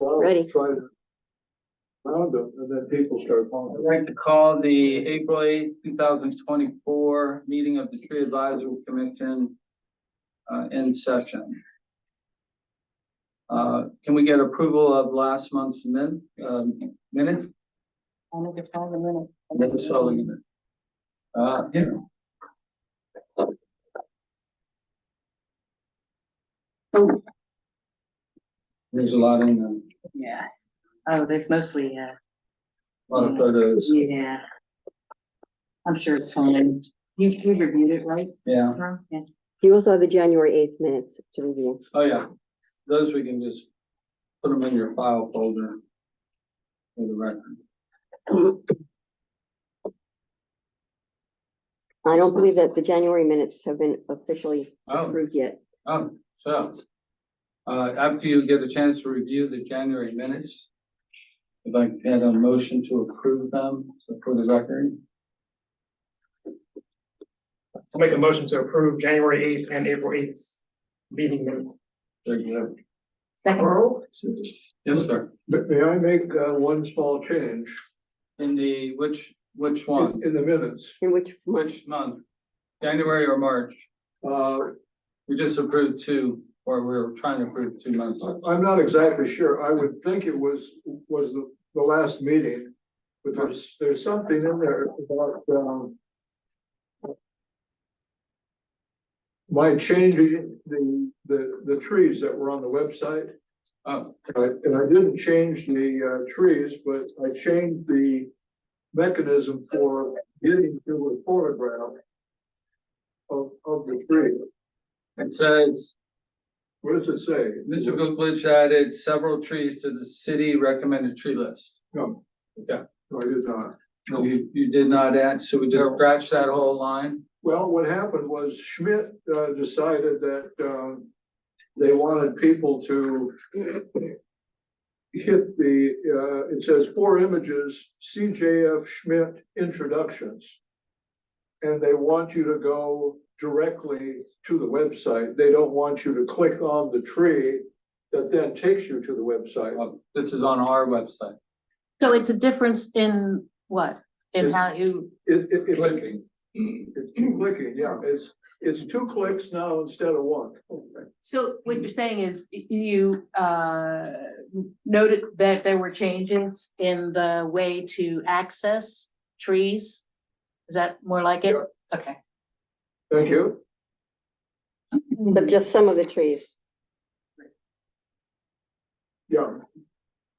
Ready. Try to round them, and then people start I'd following. like to call the April 8th, 2024 meeting of the Tree Advisory Commission in session. Can we get approval of last month's minutes? I'll make it 5 minutes. Minutes, here. Oh, There's a lot in there, yeah. Oh, there's mostly, a lot of photos. yeah. I'm sure it's fine. You reviewed it, right? Yeah. Yeah. You also have the January 8th minutes to review. Oh, yeah. Those we can just put them in your file folder for the record. I don't believe that the January minutes have been officially Oh. approved yet. Oh, so, after you get a chance to review the January minutes, I'd like to get a motion to approve them for the record. I'll make a motion to approve January 8th and April 8th meeting minutes. Very good. Second. Yes, sir. May I make one small change In the, which one? in the minutes? In which month? Which month? January or March? We just approved two, or we were trying to approve 2 months. I'm not exactly sure. I would think it was the last meeting, but there's something in there about my changing the trees that were on the website. Oh, And I didn't change the trees, but I changed the mechanism for getting to a photograph of the tree. it says, What does it say? Mr. Goodrich added several trees to the city recommended tree list. No. Okay. No, I did not. No, you did not add, so we just scratch that whole line? Well, what happened was Schmidt decided that they wanted people to hit the, it says 4 images, CJF Schmidt introductions. And they want you to go directly to the website. They don't want you to click on the tree that then takes you to the website. Well, this is on our website. So it's a difference in what? In It's- how you, Clicking. It's clicking, yeah. It's 2 clicks now instead of 1. so what you're saying is you noted that there were changes in the way to access trees? Is that more like it? Yeah. Okay. Thank you. But just some of the trees. Yeah,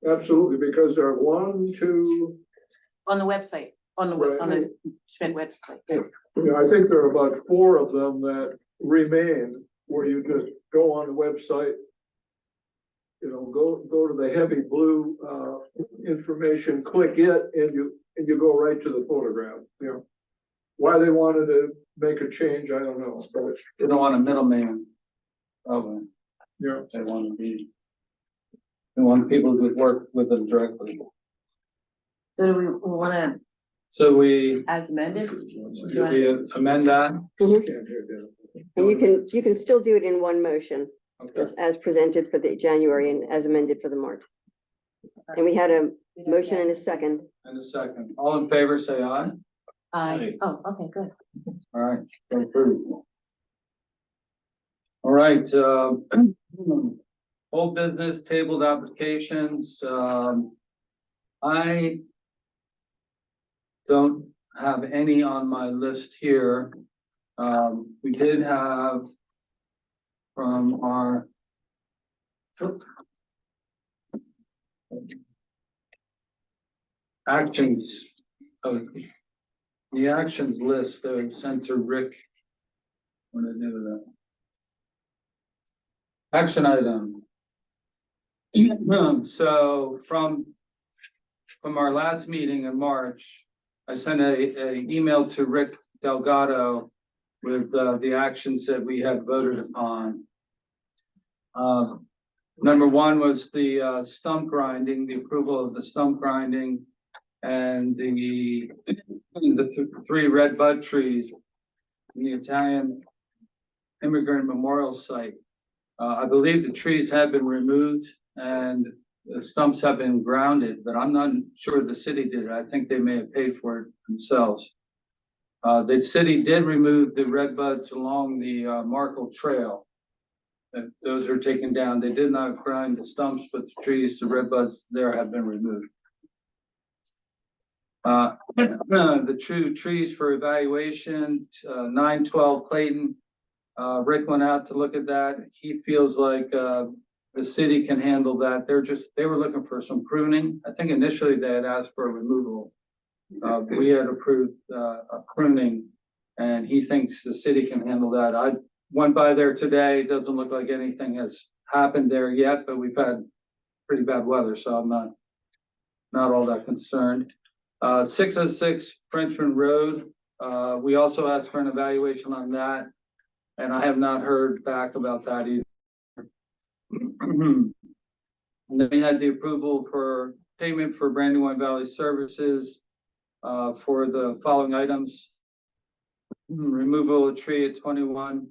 absolutely, because there are 1, 2, On the website, on the, Right. on the Schmidt website. yeah, I think there are about 4 of them that remain where you just go on the website. You know, go to the heavy blue information, click it, and you go right to the photograph, you know. Why they wanted to make a change, I don't know, but They don't want a middleman. Probably, yeah. they want to be. They want people to work with them directly. So do we wanna, So we, as amended? do we amend that? Can't hear that. And you can still do it in one motion, Okay. as presented for the January and as amended for the March. And we had a motion and a second. And a second. All in favor, say aye. Oh, okay, good. All right, so approved. All right, old business tabled applications, I don't have any on my list here. We did have from our actions of the actions list that was sent to Rick. What did I do with that? Action item. So from our last meeting in March, I sent a email to Rick Delgado with the actions that we had voted upon. Number 1 was the stump grinding, the approval of the stump grinding and the 3 red bud trees in the Italian Immigrant Memorial Site. I believe the trees had been removed and the stumps have been grounded, but I'm not sure the city did it. I think they may have paid for it themselves. The city did remove the red buds along the Markle Trail. Those are taken down. They did not grind the stumps, but the trees, the red buds there have been removed. The true trees for evaluation, 912 Clayton. Rick went out to look at that. He feels like the city can handle that. They were looking for some pruning. I think initially they had asked for a removal. We had approved a pruning, and he thinks the city can handle that. I went by there today. It doesn't look like anything has happened there yet, but we've had pretty bad weather, so I'm not all that concerned. 606 Frenchman Road. We also asked for an evaluation on that, and I have not heard back about that either. And then we had the approval for payment for Brandywine Valley Services for the following items. Removal of tree at 21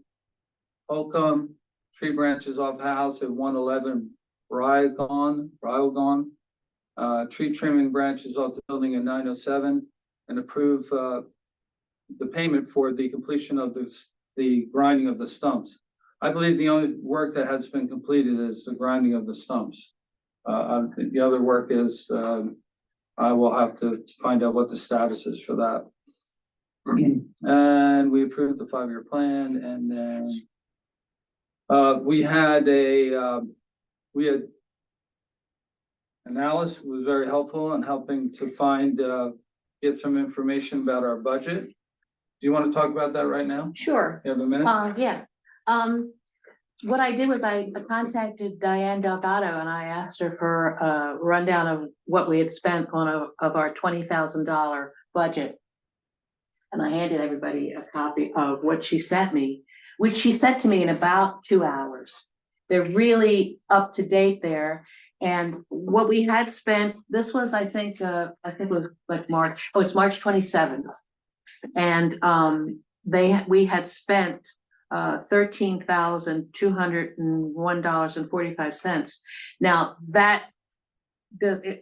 Holcomb, tree branches off house at 111 Ryogon, tree trimming branches off the building at 907, and approve the payment for the completion of the grinding of the stumps. I believe the only work that has been completed is the grinding of the stumps. The other work is, I will have to find out what the status is for that. And we approved the 5-year plan, and then Alice was very helpful in helping to find, get some information about our budget. Do you want to talk about that right now? Sure. You have a minute? Yeah. What I did was I contacted Diane Delgado and I asked her for a rundown of what we had spent on of our $20,000 budget. And I handed everybody a copy of what she sent me, which she sent to me in about 2 hours. They're really up to date there. And what we had spent, this was, I think it was like March, it's March 27th. And we had spent $13,201.45. Now that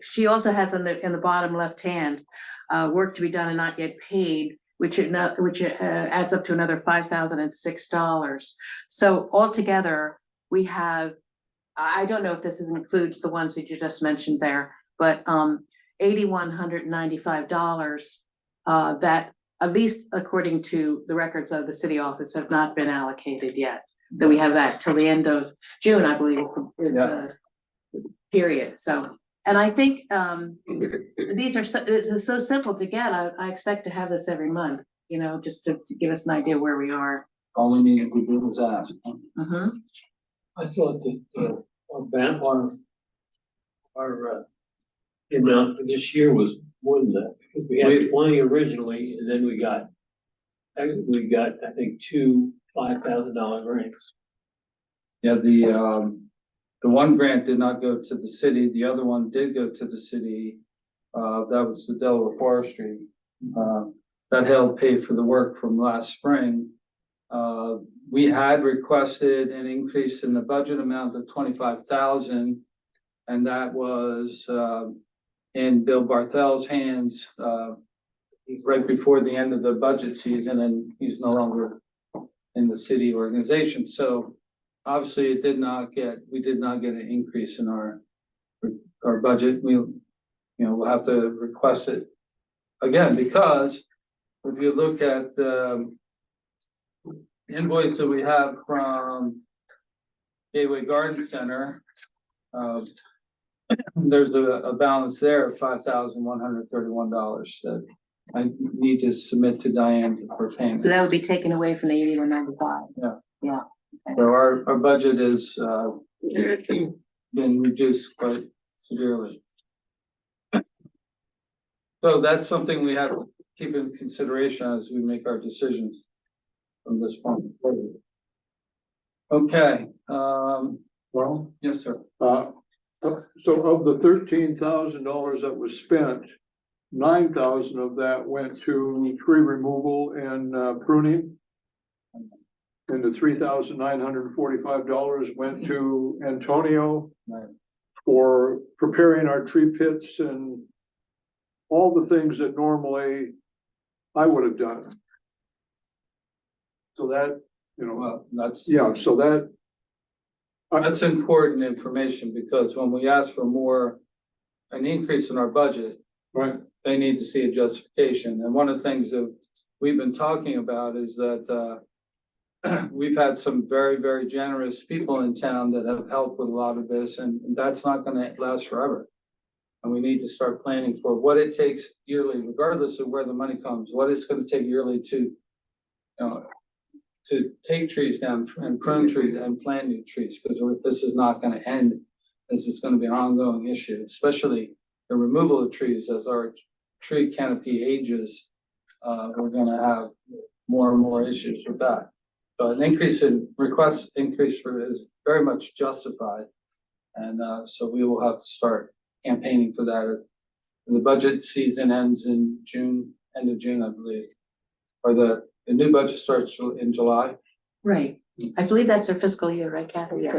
she also has in the bottom left hand work to be done and not yet paid, which adds up to another $5,006. So altogether, we have, I don't know if this includes the ones that you just mentioned there, but $8,195 that, at least according to the records of the city office, have not been allocated yet. That we have that till the end of June, I believe, is the period. So, and I think these are it's so simple to get. I expect to have this every month, you know, just to give us an idea where we are. All we needed to do was ask. Mm-hmm. I thought that our amount for this year was more than that, because we had 20 originally, and then we got, I think, 2 $5,000 grants. Yeah, the one grant did not go to the city. The other one did go to the city. That was the Delaware Forestry. That helped pay for the work from last spring. We had requested an increase in the budget amount of $25,000, and that was in Bill Barthel's hands right before the end of the budget season, and he's no longer in the city organization. So obviously we did not get an increase in our budget. We'll have to request it again, because if you look at the invoice that we have from Gateway Garden Center, there's a balance there of $5,131 that I need to submit to Diane for payment. So that would be taken away from the 8195. So our budget is been reduced quite severely. So that's something we have to keep in consideration as we make our decisions from this point forward. Okay, Well, yes, sir. so of the $13,000 that was spent, 9,000 of that went to tree removal and pruning. And the $3,945 went to Antonio Right. for preparing our tree pits and all the things that normally I would have done. So that, you know, Well, that's. yeah, so that, That's important information because when we ask for an increase in our budget, right, they need to see a justification. And one of the things that we've been talking about is that, we've had some very, very generous people in town that have helped with a lot of this, and that's not gonna last forever. And we need to start planning for what it takes yearly, regardless of where the money comes, what it's gonna take yearly to take trees down and prune trees and plant new trees, because this is not gonna end. This is gonna be an ongoing issue, especially the removal of trees as our tree canopy ages. We're gonna have more and more issues with that. So an increase in increase is very much justified. And so we will have to start campaigning for that. The budget season ends in June, end of June, I believe. Or the new budget starts in July. Right. I believe that's their fiscal year, right, Kathy?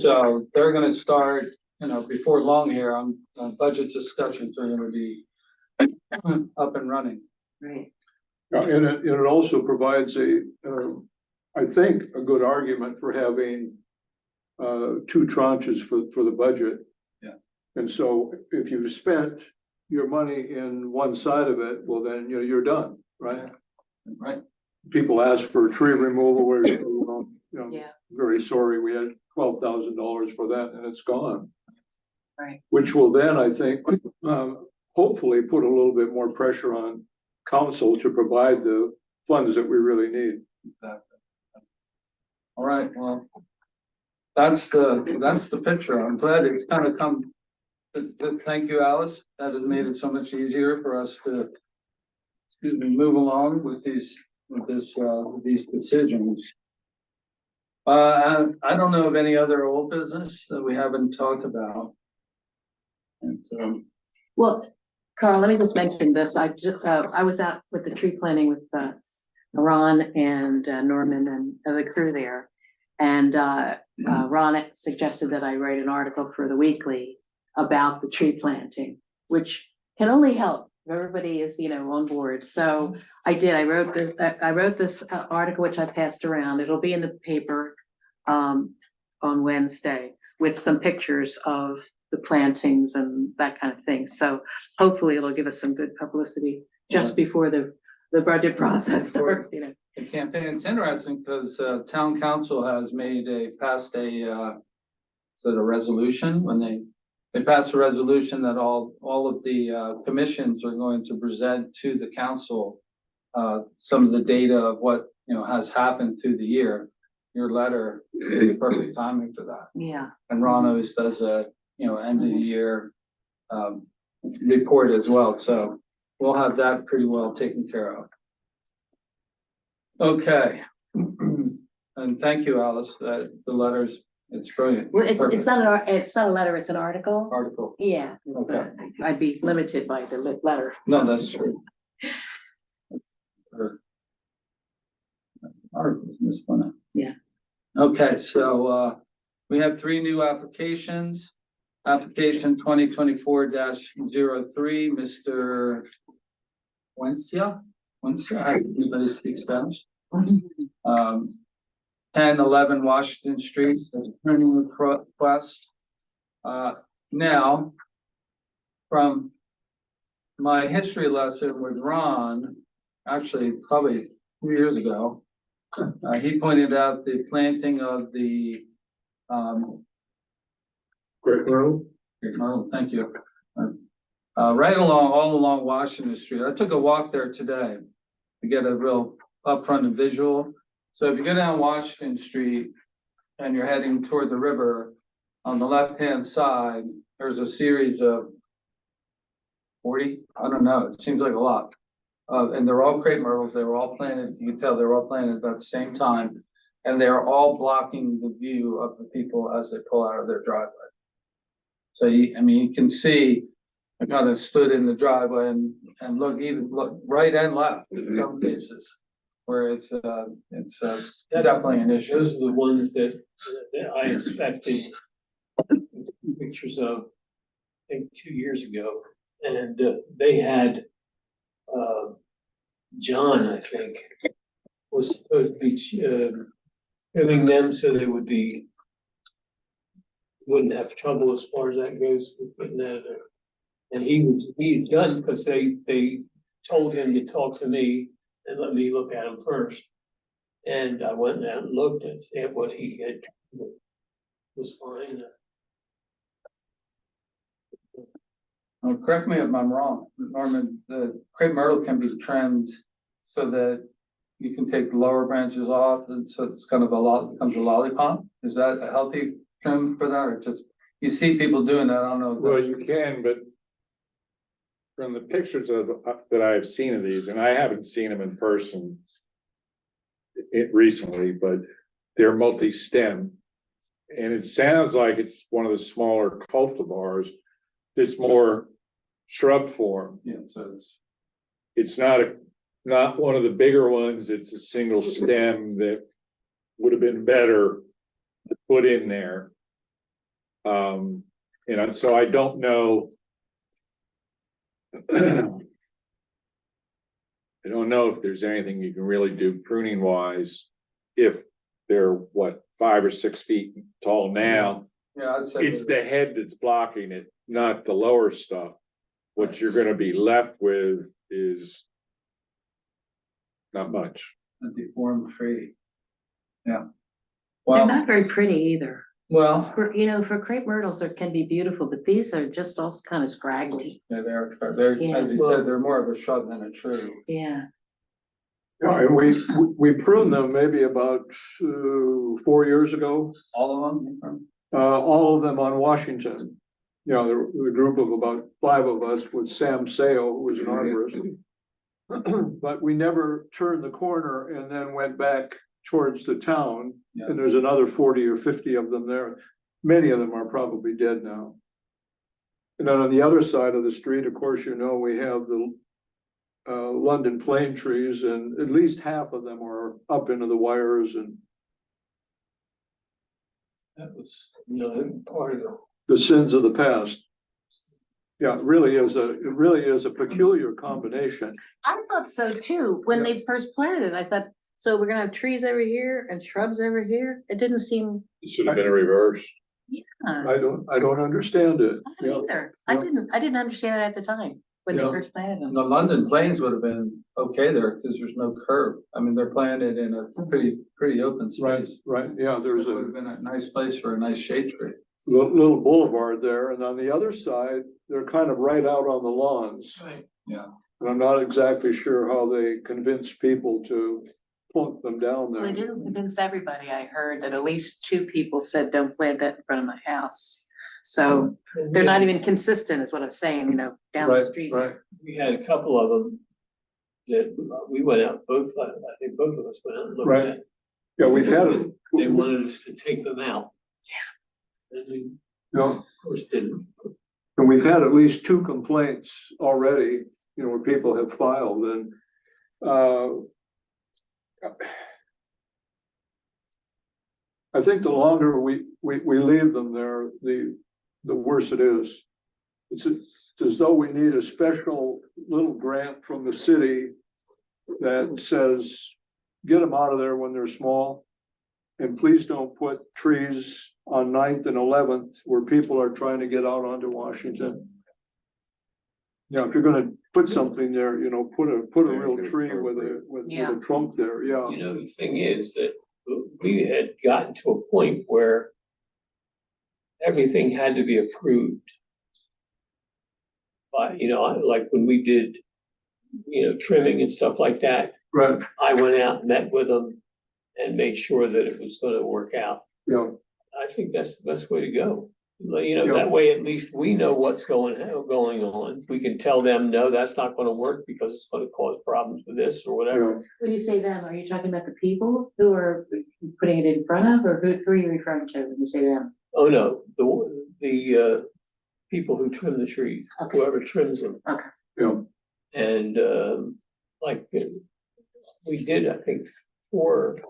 So they're gonna start, before long here, budget discussions are gonna be up and running. Right. and it also provides I think, a good argument for having two tranches for the budget. Yeah. And so if you've spent your money in one side of it, well, then, you're done, right? Right. People ask for tree removal, where, Yeah. very sorry, we had $12,000 for that and it's gone. Right. Which will then, I think, hopefully put a little bit more pressure on council to provide the funds that we really need. Exactly. All right, well, that's the picture. I'm glad it's kind of come. Thank you, Alice. That has made it so much easier for us to, move along with these decisions. I don't know of any other old business that we haven't talked about. And, Well, Carl, let me just mention this. I was out with the tree planting with Ron and Norman and the crew there. And Ron suggested that I write an article for the weekly about the tree planting, which can only help if everybody is, on board. So I did. I wrote this article, which I passed around. It'll be in the paper on Wednesday with some pictures of the plantings and that kind of thing. So hopefully it'll give us some good publicity just before the budget process starts, The campaign, it's interesting because town council has passed a resolution when they passed a resolution that all of the commissions are going to present to the council some of the data of what, has happened through the year. Your letter is perfect timing for that. Yeah. And Ron always does a, end of the year report as well. So we'll have that pretty well taken care of. Okay. And thank you, Alice, the letters, it's brilliant. Well, it's Perfect. not a letter, it's an article. Article. Yeah. Okay. I'd be limited by the letter. No, that's true. Articles, Miss Bonnet. Yeah. Okay, so we have 3 new applications. Application 2024-03, Mr. Wencia, anybody speaks Spanish? 1011 Washington Street, turning request. Now, from my history lesson with Ron, actually probably 2 years ago, he pointed out the planting of the Great Road. thank you. All along Washington Street. I took a walk there today to get a real upfront and visual. So if you go down Washington Street and you're heading toward the river, on the left-hand side, there's a series of 40, I don't know, it seems like a lot. And they're all crepe myrtles. They were all planted, you can tell they were all planted at the same time. And they're all blocking the view of the people as they pull out of their driveway. So you can see, I kind of stood in the driveway and look right and left in some cases. Where it's definitely an issue. Those are the ones that I inspected. pictures of, I think, 2 years ago, and they had, John, I think, was supposed to be, trimming them so they would be, wouldn't have trouble as far as that goes with putting that there. And he's done, because they told him to talk to me and let me look at them first. And I went out and looked at what he had, was fine. Correct me if I'm wrong, Norman, the crepe myrtle can be trimmed so that you can take the lower branches off, and so it's kind of becomes a lollipop. Is that a healthy trim for that, or just, you see people doing that, I don't know. if Well, that's- you can, but from the pictures that I've seen of these, and I haven't seen them in person recently, but they're multi-stem. And it sounds like it's one of the smaller cultivars. It's more shrub form. Yeah, so It's not one of the bigger ones. It's a single stem that would have been better to put in there. So I don't know. I don't know if there's anything you can really do pruning wise, if they're 5 or 6 feet tall now. yeah, I'd say. It's the head that's blocking it, not the lower stuff. What you're gonna be left with is not much. A deformed tree. Yeah. They're Well, not very pretty either. well, For crepe myrtles, it can be beautiful, but these are just all kind of scraggly. yeah, they're, Yeah. as you said, they're more of a shrub than a tree. Yeah. Yeah, and we pruned them maybe about 4 years ago, All of them? all of them on Washington. You know, the group of about 5 of us with Sam Sale, who was an arborist. But we never turned the corner and then went back towards the town, Yeah. and there's another 40 or 50 of them there. Many of them are probably dead now. And then on the other side of the street, of course, you know, we have the London plane trees, and at least half of them are up into the wires, and That was, part of the. the sins of the past. Yeah, it really is a peculiar combination. I thought so too. When they first planted it, I thought, so we're gonna have trees over here and shrubs over here? It didn't seem, It should have been a reverse. I don't understand it. I Yeah. don't either. Yeah. I didn't understand it at the time when they Yeah. first planted them. The London plains would have been okay there, because there's no curb. I mean, they're planted in a pretty open Right, space. right, yeah, It there's would a have been a nice place for a nice shade tree. little boulevard there, and on the other side, they're kind of right out on the lawns. Right. Yeah. And I'm not exactly sure how they convince people to plunk them down Well, I there. didn't convince everybody. I heard that at least 2 people said, don't plant that in front of my house. So they're not even consistent is what I'm saying, down the Right, street. right. We had a couple of them that we went out, I think both of us went out and looked Right. at. Yeah, we've had it. They wanted us to take them out. Yeah. And we, You know, of course, didn't. and we've had at least 2 complaints already, where people have filed, and I think the longer we leave them there, the worse it is. It's as though we need a special little grant from the city that says, get them out of there when they're small. And please don't put trees on 9th and 11th where people are trying to get out onto Washington. If you're gonna put something there, put a real tree with a trunk there, yeah. The thing is that we had gotten to a point where everything had to be approved. But, like when we did, trimming and stuff like that, Right, I went out and met with them and made sure that it was gonna work out. yeah, I think that's the best way to go. That way at least we know what's going on. We can tell them, no, that's not gonna work because it's gonna cause problems with this or whatever. yeah. When you say them, are you talking about the people who are putting it in front of, or who are you referring to when you say them? Oh, no, the people who trim the trees, Okay. whoever trims them. Yeah. And, we did, I think, 4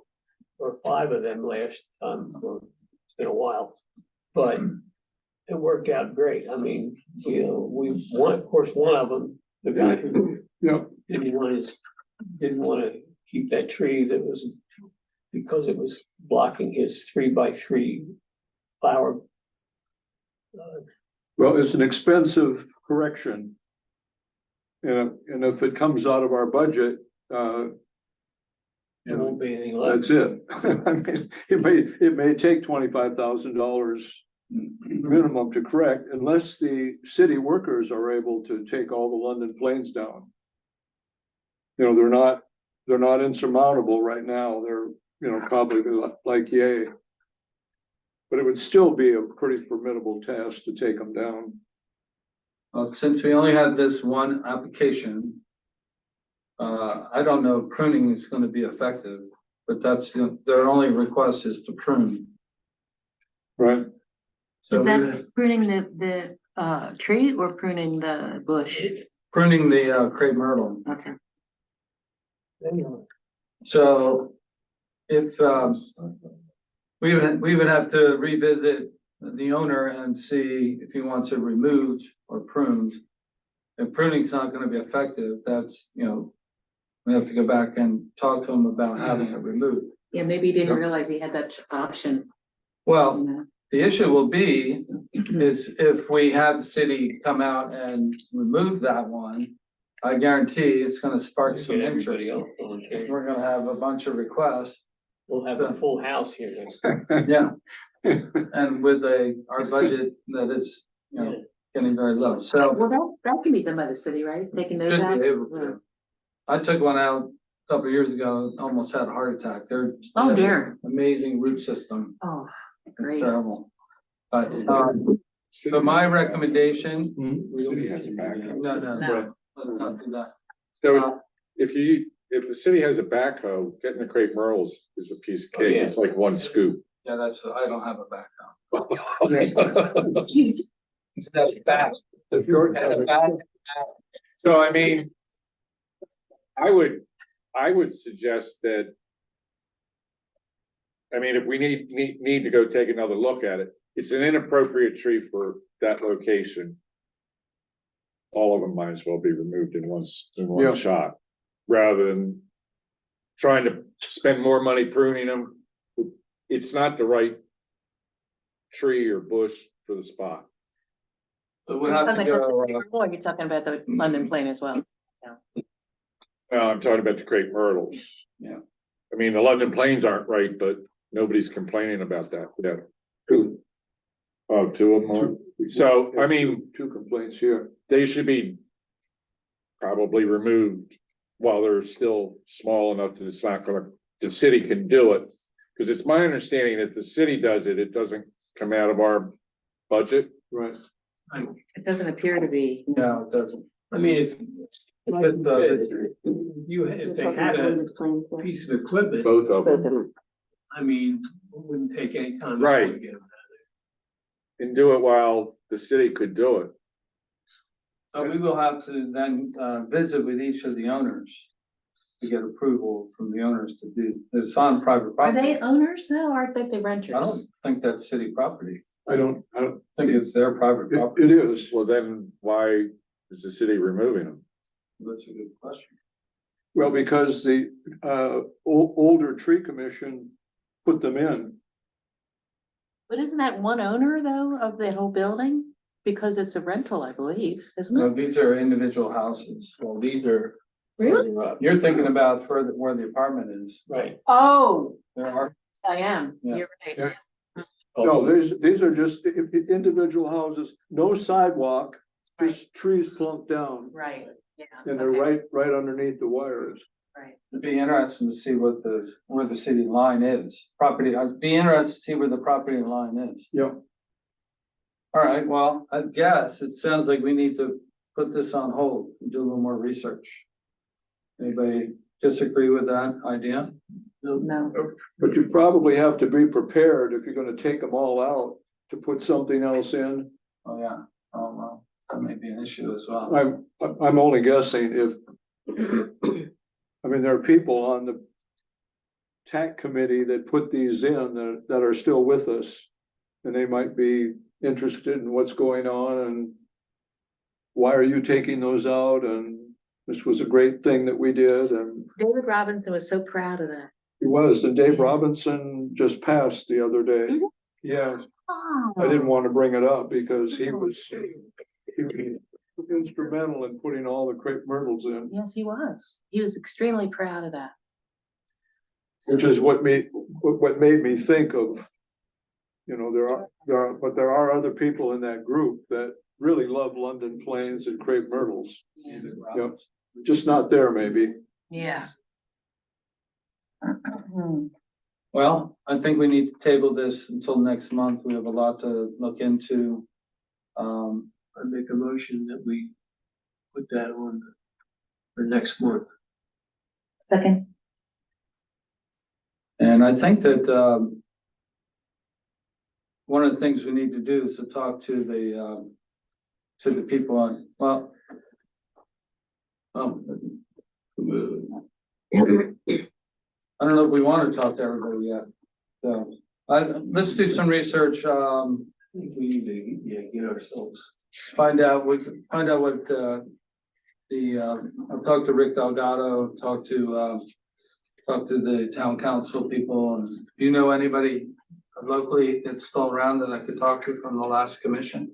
or 5 of them last time, well, it's been a while. But it worked out great. I mean, we want, of course, one of them, the guy who Yeah, didn't want to keep that tree that was, because it was blocking his 3x3 flower. well, it's an expensive correction. And if it comes out of our budget, There won't be anything left. that's it. I mean, it may take $25,000 minimum to correct unless the city workers are able to take all the London planes down. You know, they're not insurmountable right now. They're, probably like yay. But it would still be a pretty formidable task to take them down. Well, since we only have this one application, I don't know if pruning is gonna be effective, but that's, their only request is to prune. Right. So Is we- that pruning the tree or pruning the bush? pruning the crepe myrtle. Okay. So if, we would have to revisit the owner and see if he wants it removed or pruned. If pruning's not gonna be effective, that's, we have to go back and talk to him about having it removed. Yeah, maybe he didn't realize he had that option. Well, the issue will be is if we have the city come out and remove that one, I guarantee it's gonna spark some Get interest. everybody else volunteer. We're gonna have a bunch of requests. We'll have a full house here next time. Yeah. And with our budget that is, getting very low, so. Well, that can be done by the city, right? They can know Should that. be able to. I took one out a couple of years ago, almost had a heart attack. They're. Oh, dear. Amazing root system, Oh, great. terrible. But, so my recommendation, City has a backhoe. no, let's not do that. So if the city has a backhoe, getting the crepe myrtles is a piece of Oh, cake. yeah. It's like one scoop. Yeah, I don't have a background. Instead of back. The short Had a back. So I mean, I would suggest that. I mean, if we need to go take another look at it, it's an inappropriate tree for that location. All of them might as well be removed in Yeah. one shot, rather than trying to spend more money pruning them. It's not the right tree or bush for the spot. But we'll have to go, Or you're talking about the London plane as well. No, I'm talking about the crepe myrtles. Yeah. I mean, the London planes aren't right, but nobody's complaining about that. Yeah. Two. Oh, two of them are. So, I mean, Two complaints here. they should be probably removed while they're still small enough that it's not gonna, the city can do it. Cause it's my understanding that if the city does it, it doesn't come out of our budget. Right. It doesn't appear to be. no, it doesn't. I mean, if they had a Both piece of equipment, Both of of them. them. I mean, it wouldn't take any time. Right. to get them. And do it while the city could do it. So we will have to then visit with each of the owners to get approval from the owners to do, it's on private Are property. they owners though, or are they the I renters? don't think that's city property. I don't, I think it's their private property. it is. Well, then why is the city removing them? That's a good question. Well, because the older tree commission put them in. But isn't that one owner though of the whole building? Because it's a rental, I believe, isn't No, it? these are individual houses. Well, these are, Really? you're thinking about further where the apartment is. Right. Oh, There are, I am. Yeah. You're right. Yeah. No, these are just individual houses, no sidewalk, just trees plunked down. Right, yeah. And they're okay, right underneath the wires. Right. it'd be interesting to see where the city line is. Property, I'd be interested to see where the property line is. Yeah. All right, well, I guess it sounds like we need to put this on hold and do a little more research. Anybody disagree with that idea? No, But you probably have to be prepared if you're gonna take them all out to put something else in. Oh, yeah, oh, well, that may be an issue as well. I'm only guessing if. I mean, there are people on the TAC committee that put these in that are still with us. And they might be interested in what's going on and why are you taking those out? And this was a great thing that we did, and David Robinson was so proud of that. he was, and Dave Robinson just passed the other day. Yeah, I didn't want to bring it up because he was instrumental in putting all the crepe myrtles in, Yes, he was. He was extremely proud of that. which is what made me think of, you know, there are other people in that group that really love London Plains and crepe myrtles. Yep, just not there maybe. Yeah. Well, I think we need to table this until next month. We have a lot to look into. I make a motion that we put that on for next month. Second. And I think that, one of the things we need to do is to talk to the people on, well, I don't know if we want to talk to everybody yet. So, let's do some research, I think we need to, get ourselves. find out what, I'll talk to Rick Delgado, talk to the town council people, and do you know anybody locally that's still around that I could talk to from the last commission?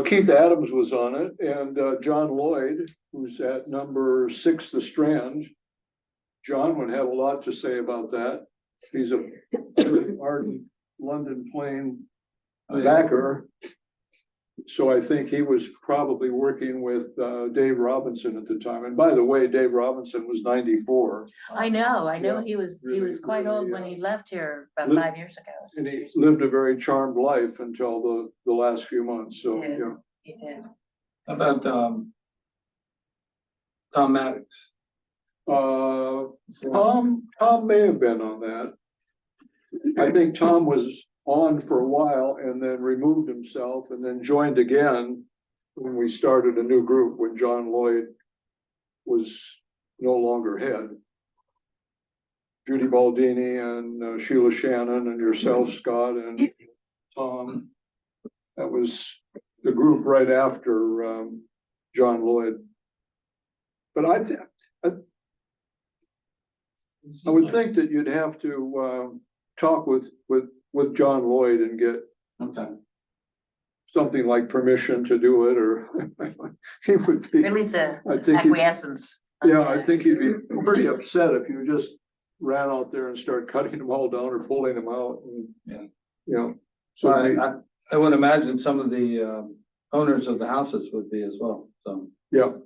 Keith Adams was on it, and John Lloyd, who's at number 6, The Strand. John would have a lot to say about that. He's a ardent London Plain backer. So I think he was probably working with Dave Robinson at the time. And by the way, Dave Robinson was 94. I know Yeah, he was really, quite old when really, he left here about lived- 5 years ago. And 6 he years ago. lived a very charmed life until the last few months, so, Yeah. yeah. He did. How about, Tom Maddox? Tom may have been on that. I think Tom was on for a while and then removed himself and then joined again when we started a new group, when John Lloyd was no longer head. Judy Baldini and Sheila Shannon and yourself, Scott, and Tom. That was the group right after John Lloyd. But I would think that you'd have to talk with John Lloyd and get Okay. something like permission to do it, or he would be, Release a I think, acquiescence. yeah, I think he'd be pretty upset if you just ran out there and start cutting them all down or pulling them out and, Yeah. you know. So So, I would imagine some of the owners of the houses would be as well, so. yeah,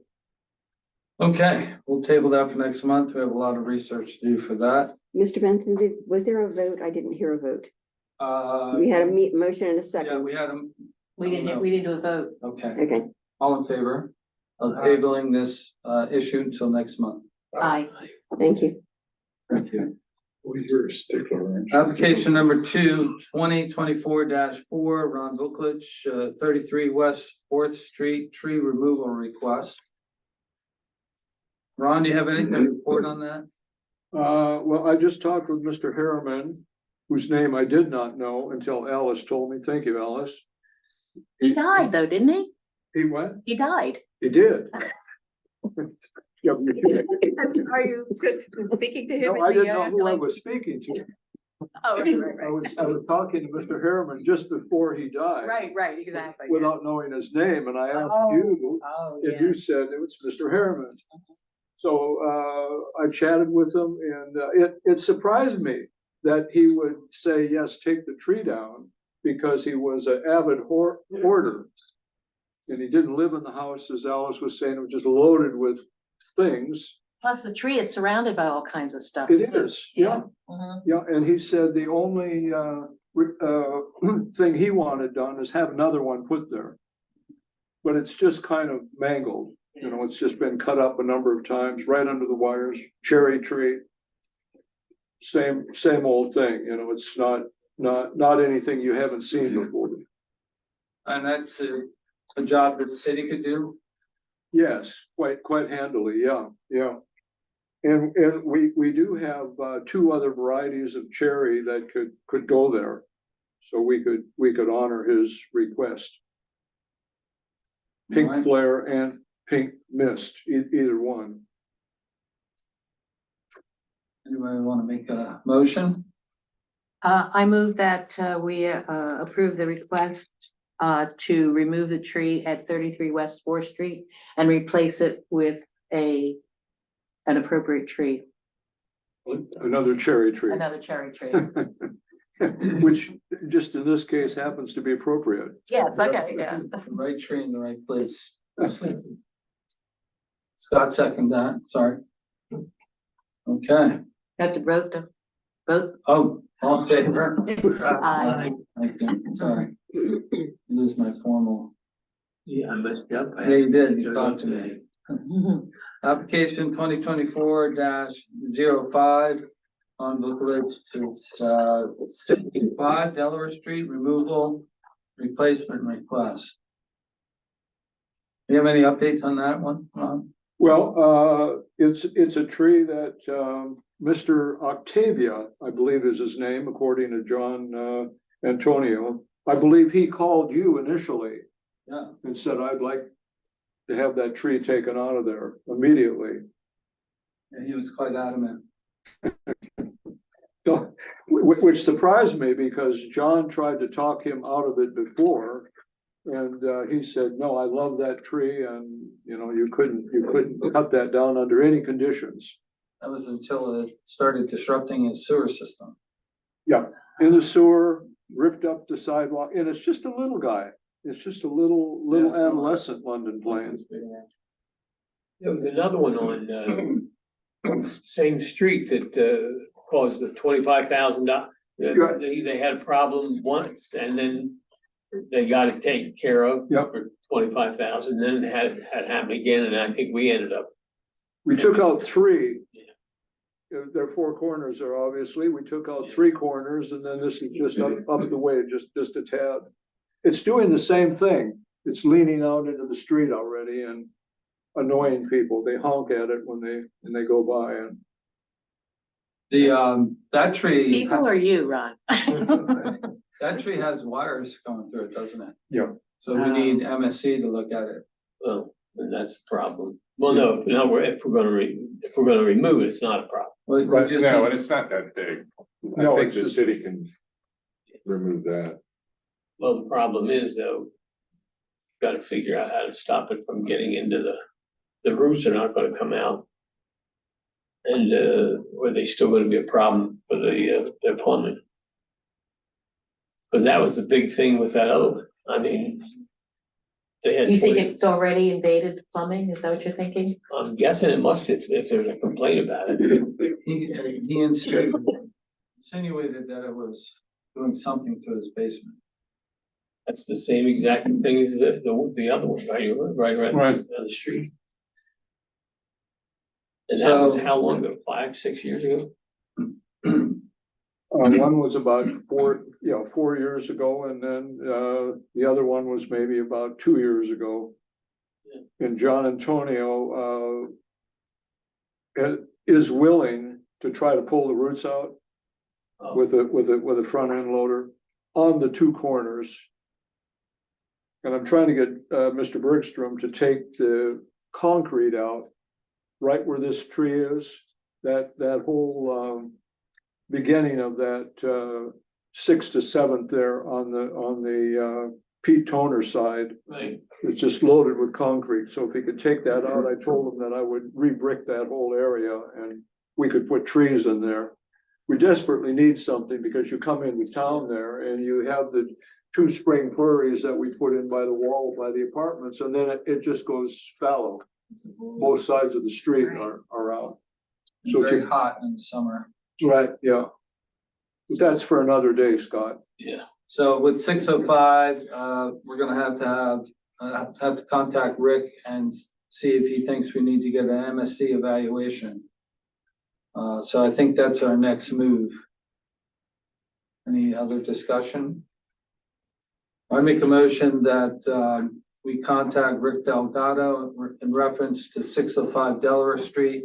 Okay, we'll table that for next month. We have a lot of research to do for that. Mr. Benson, was there a vote? I didn't hear a vote. We had a motion and a Yeah, second. we had them, We didn't do a vote. okay, Okay, all in favor of tabling this issue until next month? Aye. thank you. Thank you. you're a stickler. Application number 2024-4, Ron Vuklich, 33 West 4th Street, tree removal request. Ron, do you have anything to report on that? Well, I just talked with Mr. Harriman, whose name I did not know until Alice told me. Thank you, Alice. He died though, didn't he? He went, He died. he did. Yeah, but you- Are you speaking to No, I didn't know who I was speaking to. Oh, I was talking to Mr. Harriman just before he died. right, exactly. Without knowing his name, and I asked Oh. you, Oh, and you said it was Mr. Harriman. So, I chatted with him, and, it surprised me that he would say, yes, take the tree down, because he was an avid hoarder. And he didn't live in the house, as Alice was saying, it was just loaded with things. Plus the tree is surrounded by all kinds of stuff. It is, yeah. Mhm. Yeah, and he said the only thing he wanted done is have another one put there. But it's just kind of mangled, you know, it's just been cut up a number of times, right under the wires, cherry tree. Same old thing, you know, it's not anything you haven't seen before. And that's a job that the city could do? Yes, quite handily, yeah. And we do have 2 other varieties of cherry that could go there. so we could honor his request. Pink Alright. flare and pink mist, either one. Anybody want to make a motion? I move that we approve the request to remove the tree at 33 West Fourth Street and replace it with an appropriate tree, Another cherry tree, another cherry tree. which just in this case happens to be appropriate. Yes, okay, yeah. The right tree in the right place. Scott second that, sorry. Okay, Have to vote. oh, all in favor? Aye. Thank you, sorry. Lose my formal. Yeah, I messed up. Yeah, you did, you talked to me. Application 2024-05 on book list, it's 65 Delaware Street, removal, replacement request. Do you have any updates on that one, Ron? Well, it's a tree that, Mr. Octavia, I believe is his name, according to John, Antonio. I believe he called you initially Yeah, and said, I'd like to have that tree taken out of there immediately. and he was quite adamant. So, which surprised me because John tried to talk him out of it before. And, he said, no, I love that tree and, you couldn't cut that down under any conditions. That was until it started disrupting his sewer system. In the sewer, ripped up the sidewalk, and it's just a little guy. It's just a little Yeah. adolescent London plant. There was another one on same street that caused the $25,000. Right. They had a problem once and then they got it taken care of. Yep. For 25,000, then it had happened again, and I think we ended up. We took out three. Yeah. There are four corners there, obviously. We took out three corners and then this is just up the way, just a tad. It's doing the same thing. It's leaning out into the street already and annoying people. They honk at it when they go by and. That tree, People or you, Ron? that tree has wires going through it, doesn't it? Yeah. So we need MSC to look at it. Well, and that's the problem. Well, no, if we're gonna remove it, it's not a problem. We Right, just No, need- and it's not that big. No, I think it's the just- city can remove that. Well, the problem is though, gotta figure out how to stop it from getting into the roots are not gonna come out. And, are they still gonna be a problem for their plumbing? Cause that was the big thing with that other one. I mean. They had. You think it's already invaded plumbing? Is that what you're thinking? I'm guessing it must if there's a complaint about it. He insinuated that it was doing something to his basement. That's the same exact thing as the other one, right Right. on the street. And that was So- how long ago? 5, 6 years ago? One was about 4 years ago, and then, the other one was maybe about 2 years ago. And John Antonio, is willing to try to pull the roots out Oh, with a front end loader on the two corners. And I'm trying to get, Mr. Bergstrom to take the concrete out right where this tree is, that whole, beginning of that 6th to 7th there on the Pete Toner side. right. It's just loaded with concrete, so if he could take that out, I told him that I would re-brick that whole area and we could put trees in there. We desperately need something because you come into town there and you have the 2 spring prairies that we put in by the wall by the apartments, and then it just goes fallow. Both sides of the street are out. It's So if very you- hot in the summer. Right, yeah. But that's for another day, Scott. Yeah. So with 605, we're gonna have to contact Rick and see if he thinks we need to get an MSC evaluation. So I think that's our next move. Any other discussion? I make a motion that, we contact Rick Delgado in reference to 605 Delaware Street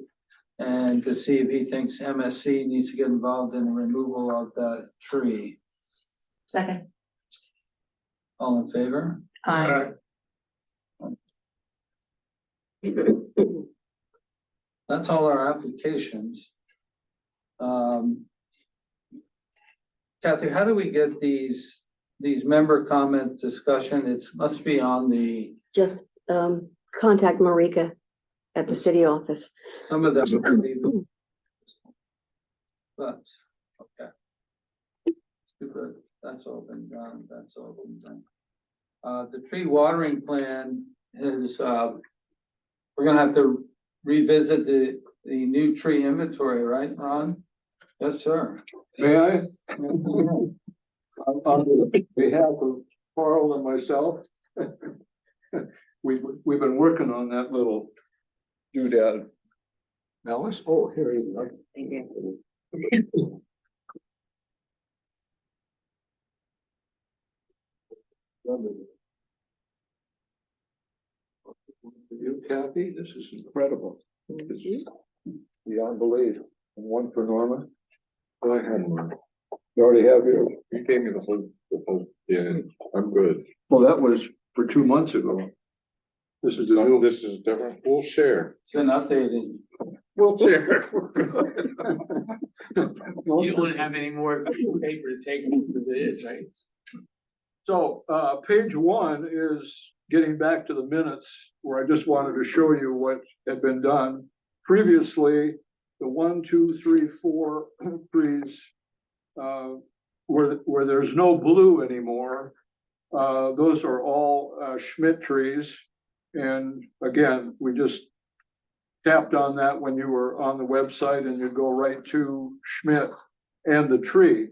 and to see if he thinks MSC needs to get involved in the removal of the tree. Second. All in favor? Aye. That's all our applications. Kathy, how do we get these member comment discussion? Must be on the, Just, contact Marika at the city office. some of them. But, okay. Super, that's all been done, that's all been done. The tree watering plan is, we're gonna have to revisit the new tree inventory, right, Ron? Yes, sir. May I? On behalf of Carl and myself, we've been working on that little doodad. Alice, oh, here you are. Thank you. You, Kathy, this is incredible. This is beyond belief. And one for Norma. I had one. You already have yours. You gave me the whole, yeah, I'm good. Well, that was for 2 months ago. This is the So new. this is different. We'll share. It's been updated. We'll share. You don't wanna have any more paper to take as it is, right? So, page 1 is getting back to the minutes where I just wanted to show you what had been done. Previously, the 1, 2, 3, 4 trees, where there's no blue anymore, those are all, Schmidt trees. And again, we just tapped on that when you were on the website and you go right to Schmidt and the tree.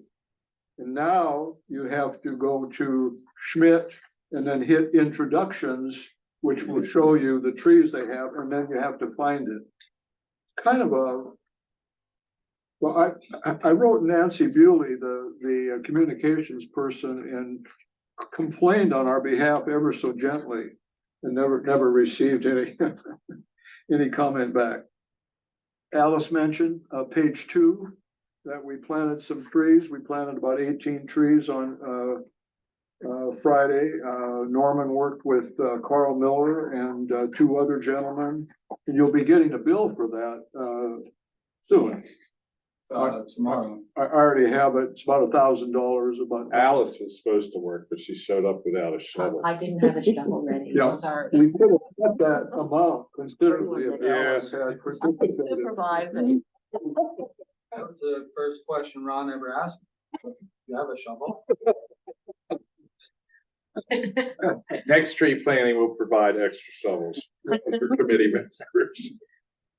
And now you have to go to Schmidt and then hit introductions, which will show you the trees they have, and then you have to find it. Kind of well, I wrote Nancy Bewley, the communications person, and complained on our behalf ever so gently and never received any, any comment back. Alice mentioned, page 2, that we planted some trees. We planted about 18 trees on, Friday. Norman worked with, Carl Miller and, 2 other gentlemen. And you'll be getting a bill for that, soon. Tomorrow. I already have it. It's about $1,000 about. Alice was supposed to work, but she showed up without a shovel. I didn't have a shovel ready. Yeah. Sorry. We could have cut that amount considerably if Yeah. Alice had participated. Supervising. That was the first question Ron ever asked. You have a shovel? Next tree planting will provide extra shovels for committee members.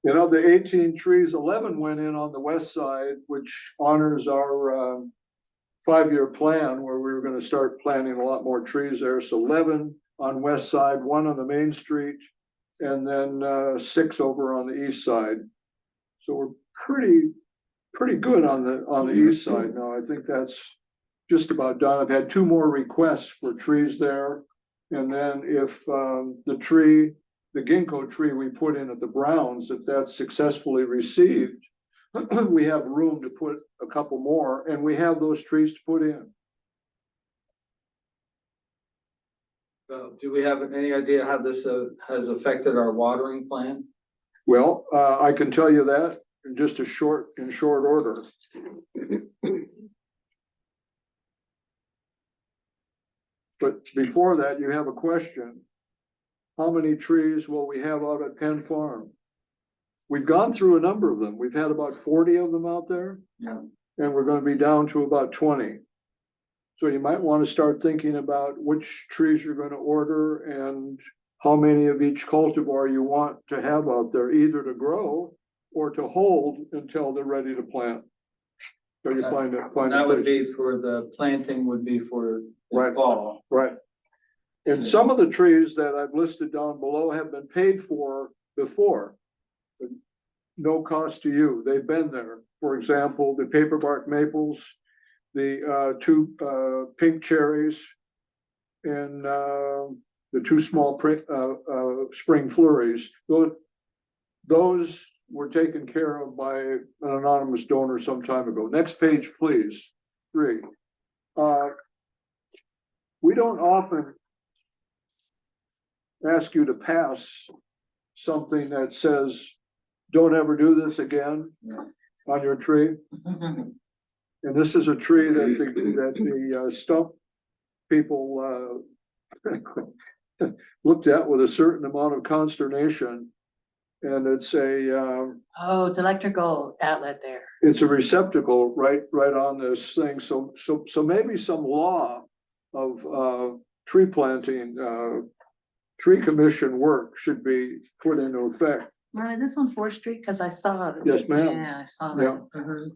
You know, the 18 trees, 11 went in on the west side, which honors our 5-year plan where we were gonna start planting a lot more trees there. So 11 on west side, 1 on the main street, and then 6 over on the east side. So we're pretty good on the east side now. I think that's just about done. I've had 2 more requests for trees there. And then if the ginkgo tree we put in at the Browns, if that's successfully received, we have room to put a couple more, and we have those trees to put in. So do we have any idea how this has affected our watering plan? Well, I can tell you that in just in short order. But before that, you have a question. How many trees will we have out at Penn Farm? We've gone through a number of them. We've had about 40 of them out there. Yeah. And we're gonna be down to about 20. So you might want to start thinking about which trees you're gonna order and how many of each cultivar you want to have out there, either to grow or to hold until they're ready to plant. So you find it. That would be for the planting would be for the Right. fall. Right. And some of the trees that I've listed down below have been paid for before. No cost to you. They've been there. For example, the paperbark maples, the 2 pink cherries, and the 2 small spring flurries. Those were taken care of by an anonymous donor some time ago. Next page, please. 3. we don't often ask you to pass something that says, don't ever do this again on your tree. And this is a tree that the stump people looked at with a certain amount of consternation. And it's Oh, it's electrical outlet there. it's a receptacle right on this thing. So maybe some law of tree planting, tree commission work should be put into effect. Is this on Fourth Street? Cause I saw it. Yes, ma'am. Yeah, I saw Yeah. that. Mhm.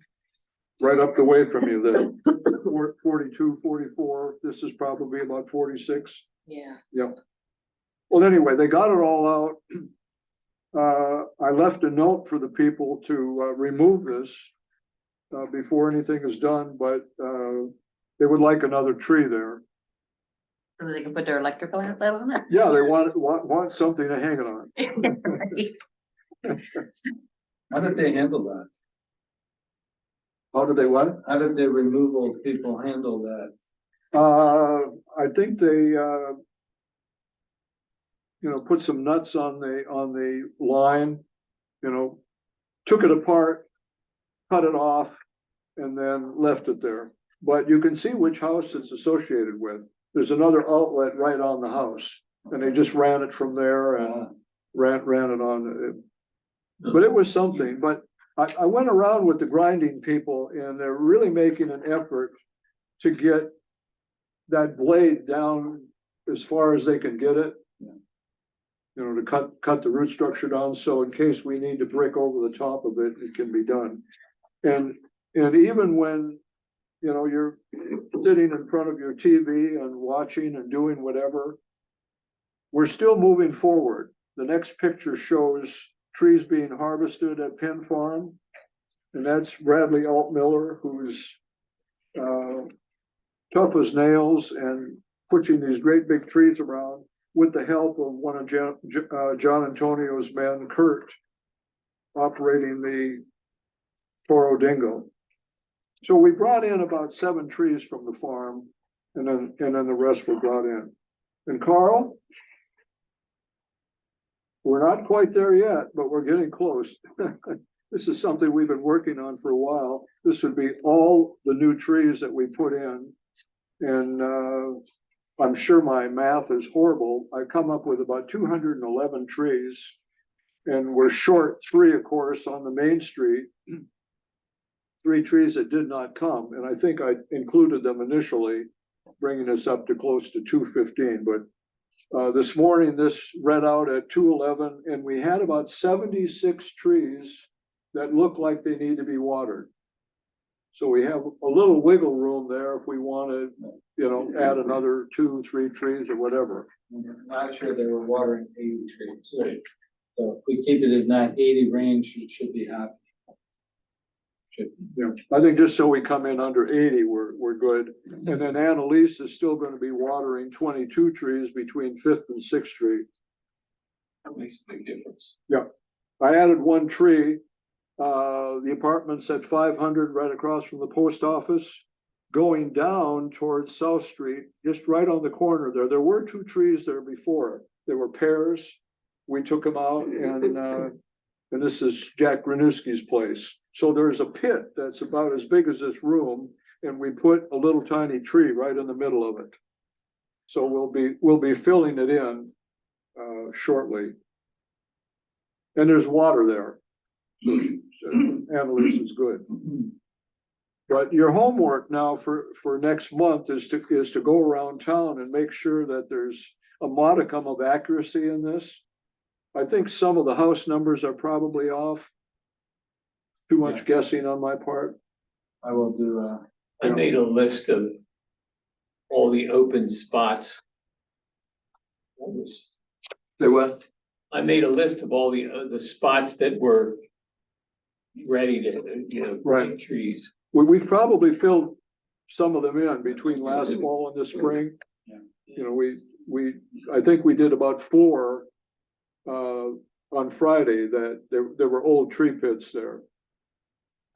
Right up the way from you there. 42, 44. This is probably about 46. Yeah. Well, anyway, they got it all out. I left a note for the people to remove this before anything is done, but they would like another tree there. So they can put their electrical outlet on it. Yeah, they want something to hang it on. How did they handle that? How do they what? How did the removal people handle that? I think they put some nuts on the line, took it apart, cut it off, and then left it there. But you can see which house it's associated with. There's another outlet right on the house, and they just ran it from there and ran it on. But it was something, but I went around with the grinding people, and they're really making an effort to get that blade down as far as they can get it. To cut the root structure down, so in case we need to break over the top of it, it can be done. And even when, you're sitting in front of your TV and watching and doing whatever, we're still moving forward. The next picture shows trees being harvested at Penn Farm, and that's Bradley Altmiller, who's tough as nails and pushing these great big trees around, with the help of one of John Antonio's men, Kurt, operating the Toro Dingo. So we brought in about 7 trees from the farm, and then the rest were brought in. And Carl, we're not quite there yet, but we're getting close. This is something we've been working on for a while. This would be all the new trees that we put in. And I'm sure my math is horrible. I come up with about 211 trees, and we're short 3, of course, on the main street. 3 trees that did not come, and I think I included them initially, bringing us up to close to 215. But this morning, this read out at 211, and we had about 76 trees that look like they need to be watered. So we have a little wiggle room there if we want to, add another 2, 3 trees or whatever. Last year they were watering 80 trees. Right. So if we keep it in that 80 range, it should be happy. Yeah, I think just so we come in under 80, we're good. And then Annalise is still going to be watering 22 trees between 5th and 6th Street. That makes a big difference. Yeah, I added 1 tree. The apartment's at 500 right across from the post office, going down towards South Street, just right on the corner there. There were 2 trees there before. They were pears. We took them out, and this is Jack Granuski's place. So there's a pit that's about as big as this room, and we put a little tiny tree right in the middle of it. So we'll be filling it in shortly. And there's water there. So Annalise is good. But your homework now for next month is to go around town and make sure that there's a modicum of accuracy in this. I think some of the house numbers are probably off. Too much guessing on my part. I will do I made a list of all the open spots. Say what? I made a list of all the spots that were ready to, Right. plant trees. We've probably filled some of them in between last fall and this spring. Yeah. I think we did about 4 on Friday that there were old tree pits there.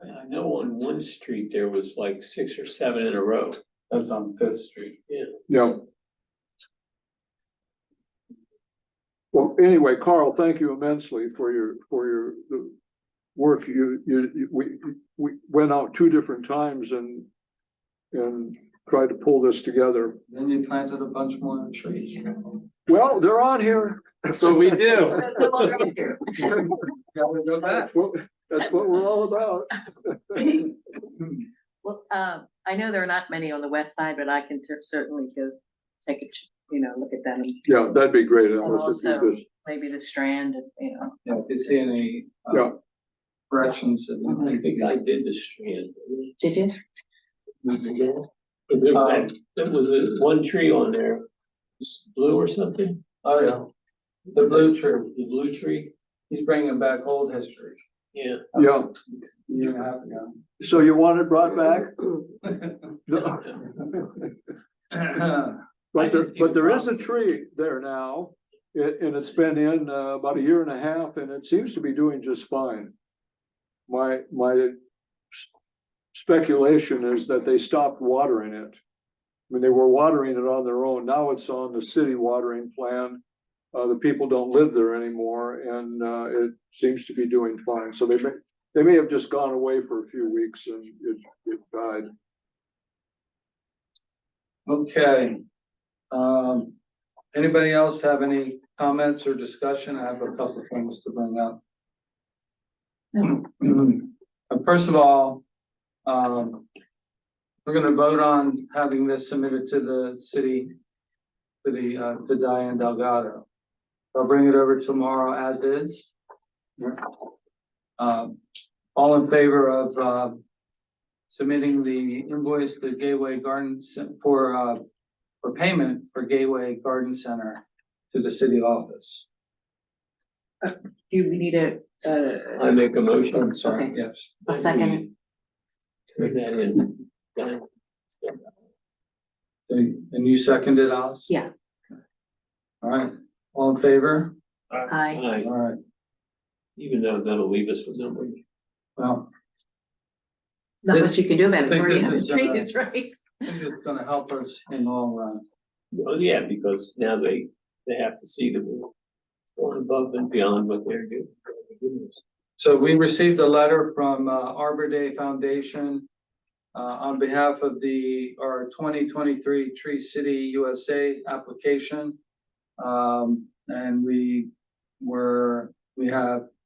I know on one street there was like 6 or 7 in a row. That's on 5th Street. Yeah. Yeah, Well, anyway, Carl, thank you immensely for the work we went out 2 different times and tried to pull this together. Then you planted a bunch more trees. Well, they're on here. That's what we do. That's no longer here. Gotta go back. That's what we're all about. Well, I know there are not many on the west side, but I can certainly go take a, look at them. Yeah, that'd be great. And also maybe the Strand, Yeah, if you see any, Yeah. corrections. I think I did the strand. Did you? There was one tree on there, was blue or something? Oh, yeah. The blue tree, The blue tree, he's bringing back old history. yeah. Yeah, Year and a half ago. so you want it brought back? But there is a tree there now, and it's been in about a year and a half, and it seems to be doing just fine. My speculation is that they stopped watering it. I mean, they were watering it on their own. Now it's on the city watering plan. The people don't live there anymore, and it seems to be doing fine. So they may have just gone away for a few weeks and it died. Okay. Anybody else have any comments or discussion? I have a couple of things to bring up. First of all, we're gonna vote on having this submitted to the city, to Diane Delgado. I'll bring it over tomorrow as is. All in favor of, submitting the invoice to Gateway Garden for payment for Gateway Garden Center to the city office. Do you need a, I make a motion. I'm sorry, Okay. yes. a second? Turn that in. And you seconded, Alice? Yeah. All right, all in favor? Aye. Aye. All right, Even though that'll leave us with no money. well, Not much you can do about I it, think before you this have is, the tree, that's right. I think it's gonna help us in the long run. Well, yeah, because now they have to see that we're going above and beyond what they're doing. So we received a letter from Arbor Day Foundation on behalf of our 2023 Tree City USA application. And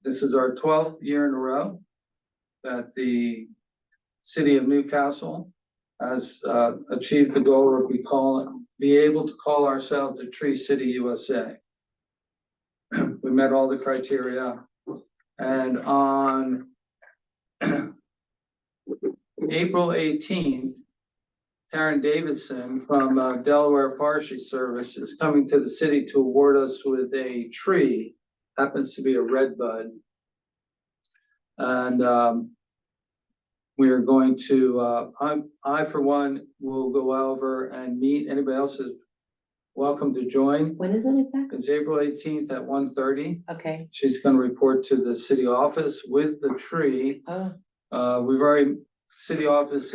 this is our 12th year in a row that the city of Newcastle has achieved the goal of be able to call ourselves the Tree City USA. We met all the criteria. And on April 18th, Taryn Davidson from Delaware Forestry Service is coming to the city to award us with a tree, happens to be a red bud. And we are going to, I for one will go over and meet. Anybody else is welcome to join. When is it exactly? It's April 18th at 1:30. Okay. She's gonna report to the city office with the tree. Oh, We've already, city office,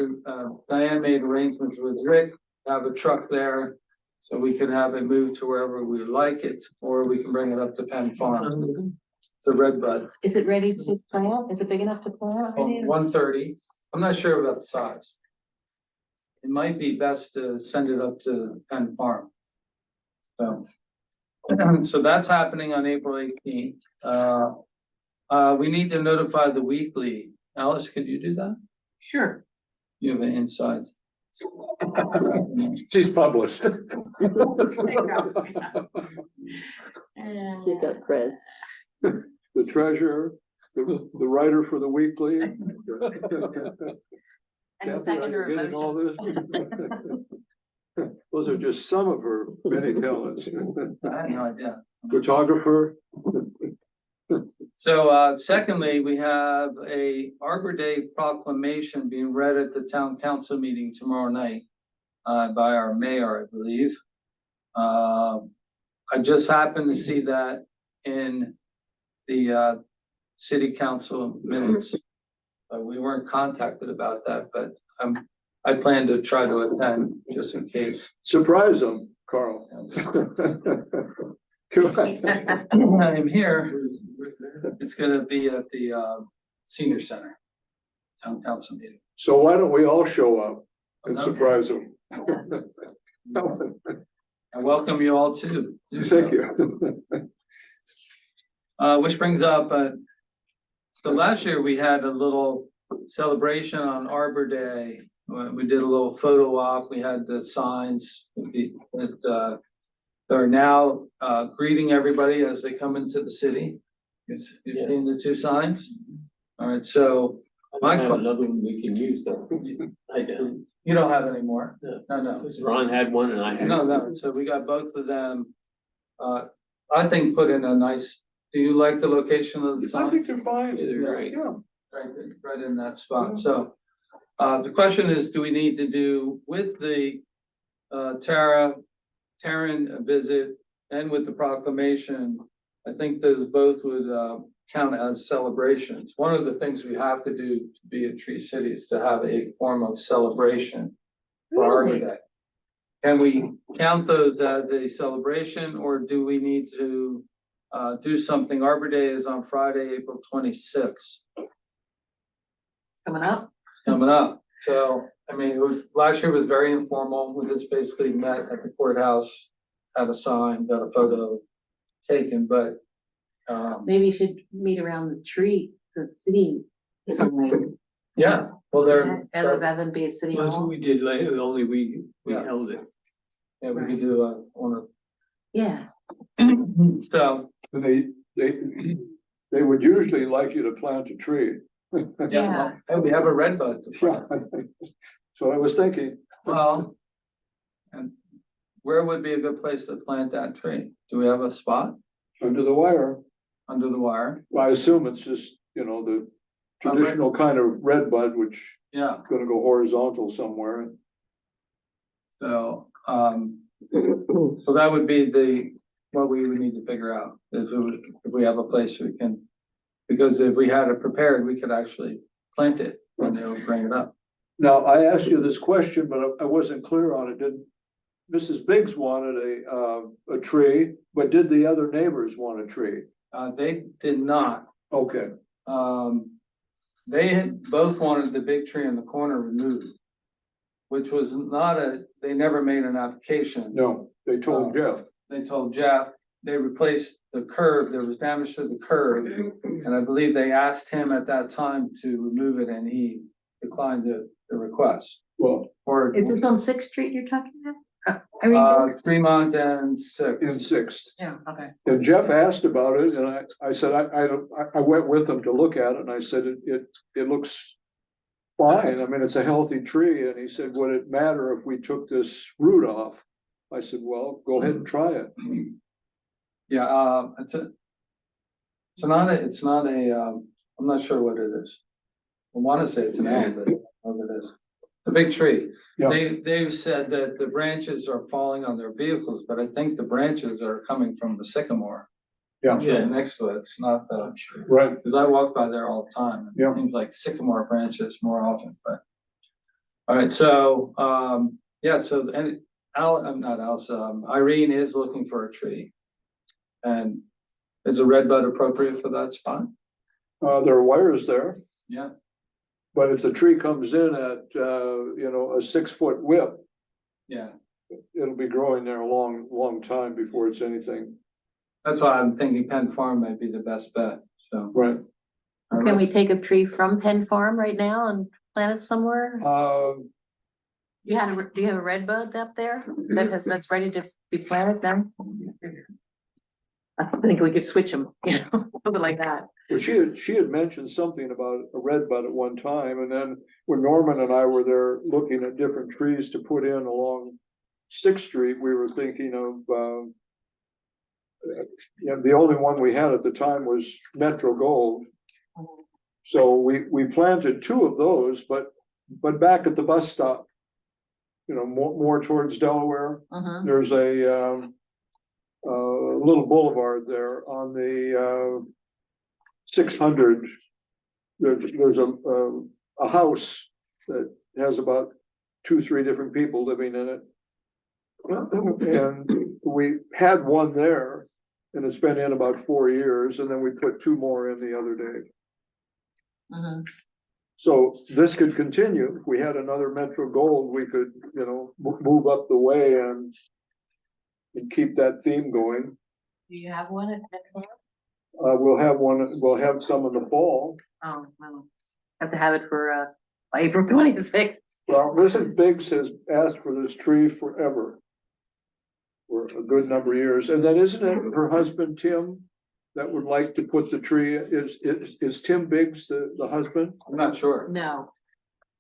Diane made arrangements with Rick, to have a truck there. So we could have it moved to wherever we like it, or we can bring it up to Penn Farm. It's a red bud, Is it ready to plant? Is it big enough to plant? already? 1:30. I'm not sure about the size. It might be best to send it up to Penn Farm. So that's happening on April 18th. We need to notify the weekly. Alice, could you do that? sure. You have an inside. She's published. She's got creds. The treasurer, the writer for the weekly. And the Kathy, are second you or getting all motion. this? Those are just some of her many talents. I had no idea. Photographer. So, secondly, we have a Arbor Day proclamation being read at the town council meeting tomorrow night by our mayor, I believe. I just happened to see that in the city council minutes. We weren't contacted about that, but I plan to try to attend just in case. Surprise them, Carl. I am here. It's gonna be at the senior center. Town council meeting. So why don't we all show up and Okay. surprise them? I welcome you all too. Thank you. Which brings up, so last year we had a little celebration on Arbor Day. We did a little photo op. We had the signs that are now greeting everybody as they come into the city. You've Yeah. seen the two signs? All right, so I have another one we can use though. I don't, you don't have any more? No. No. because Ron had one and I had. No, so we got both of them. I think put in a nice, do you like the location of the I sign? think you're fine. Yeah, they're great. Yeah. Right in that spot, so. The question is, do we need to do with the Terran visit and with the proclamation? I think those both would count as celebrations. One of the things we have to do to be a tree city is to have a form of celebration for Arbor Day. Can we count those as a celebration, or do we need to do something? Arbor Day is on Friday, April 26th. Coming up. Coming up. So, I mean, it was, last year was very informal. We just basically met at the courthouse, had a sign, got a photo taken, but Maybe you should meet around the tree, the city. yeah, well, they're, Rather than be at city That's what hall. we did later, only we Yeah. held it. yeah, we could do on Yeah. a, so, They would usually like you to plant a tree. yeah, well, we have a red bud to plant. So I was thinking, Well, and where would be a good place to plant that tree? Do we have a spot under the wire, under the wire? I assume it's just, the traditional kind of red bud, which Yeah, is gonna go horizontal somewhere. so, so that would be what we would need to figure out, if we have a place we can. Because if we had it prepared, we could actually plant it when they would bring it up. Now, I asked you this question, but I wasn't clear on it. Did Mrs. Biggs wanted a tree, but did the other neighbors want a tree? They did not. Okay, They had both wanted the big tree in the corner removed. Which was they never made an application. no, they told Jeff. They told Jeff, they replaced the curb, there was damage to the curb. And I believe they asked him at that time to remove it and he declined the request. Well, Or Is this on Sixth Street you're talking about? Irene? Fremont and in Sixth. Sixth. Yeah, okay. And Jeff asked about it, and I said, I went with him to look at it, and I said, it looks fine. I mean, it's a healthy tree, and he said, would it matter if we took this root off? I said, well, go ahead and try it. Yeah, it's not a, I'm not sure what it is. I wanna say it's an elm, but I don't know what it is. The big tree. Yeah. They've said that the branches are falling on their vehicles, but I think the branches are coming from the sycamore. Yeah. Next to it, it's not the, Right, cause I walk by there all the time. and Yeah. It seems like sycamore branches more often, but. All right, so, yeah, so, and Irene is looking for a tree. And is a red bud appropriate for that spot? there are wires there, Yeah, but if the tree comes in at, a 6-foot width, yeah, it'll be growing there a long, long time before it's anything. that's why I'm thinking Penn Farm might be the best bet, so. Right. Can we take a tree from Penn Farm right now and plant it somewhere? Do you have a red bud up there that's ready to be planted then? I think we could switch them, something like that. But she had mentioned something about a red bud at one time, and then when Norman and I were there looking at different trees to put in along Sixth Street, we were thinking of, the only one we had at the time was Metro Gold. So we planted 2 of those, but back at the bus stop, more towards Delaware, Mhm. there's a little boulevard there on the 600. There's a house that has about 2-3 different people living in it. And we had one there, And it's been in about 4 years, and then we put 2 more in the other day. Mhm. So this could continue. If we had another Metro Gold, we could, you know, move up the way and keep that theme going. Do you have one at Metro? We'll have some in the fall. Oh, well, have to have it for, April 26th. Well, Mrs. Biggs has asked for this tree forever. For a good number of years. And then isn't it her husband, Tim, that would like to put the tree, is Tim Biggs the husband? I'm not sure. No.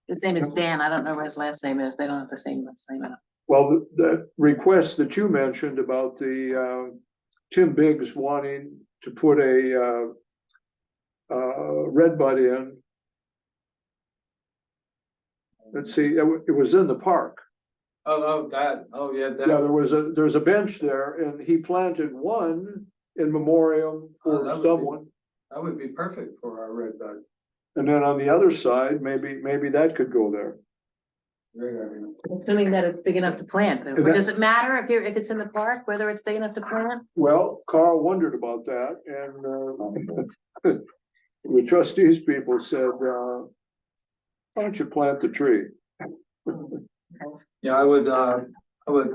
His name is Dan. I don't know what his last name is. They don't have the same last name. Well, the request that you mentioned about the, Tim Biggs wanting to put a, red bud in. Let's see, it was in the park. Yeah, Yeah, that, there's a bench there and he planted one in memoriam Oh, that for would be- someone. that would be perfect for our red bud. And then on the other side, maybe that could go there. Great idea. Assuming that it's big enough to plant. And that- Does it matter if it's in the park, whether it's big enough to plant? Well, Carl wondered about that and, the trustees people said, why don't you plant the tree? Yeah, I would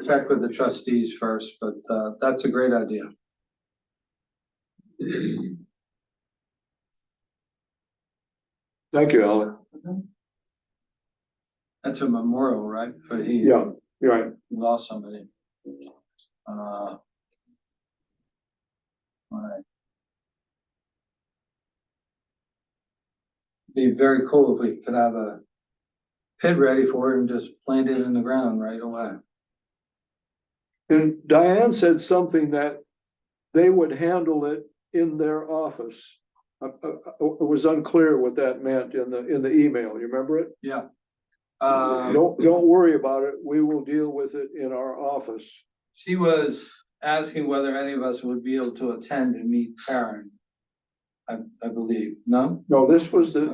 check with the trustees first, but, that's a great idea. Thank you, Alan. That's a memorial, right? For he Yeah, you're right. lost somebody. All right. Be very cool if we could have a pit ready for it and just plant it in the ground right away. And Diane said something that they would handle it in their office. It was unclear what that meant in the email. You remember it? Yeah. Don't worry about it. We will deal with it in our office. She was asking whether any of us would be able to attend and meet Karen. I believe, no? No, this was the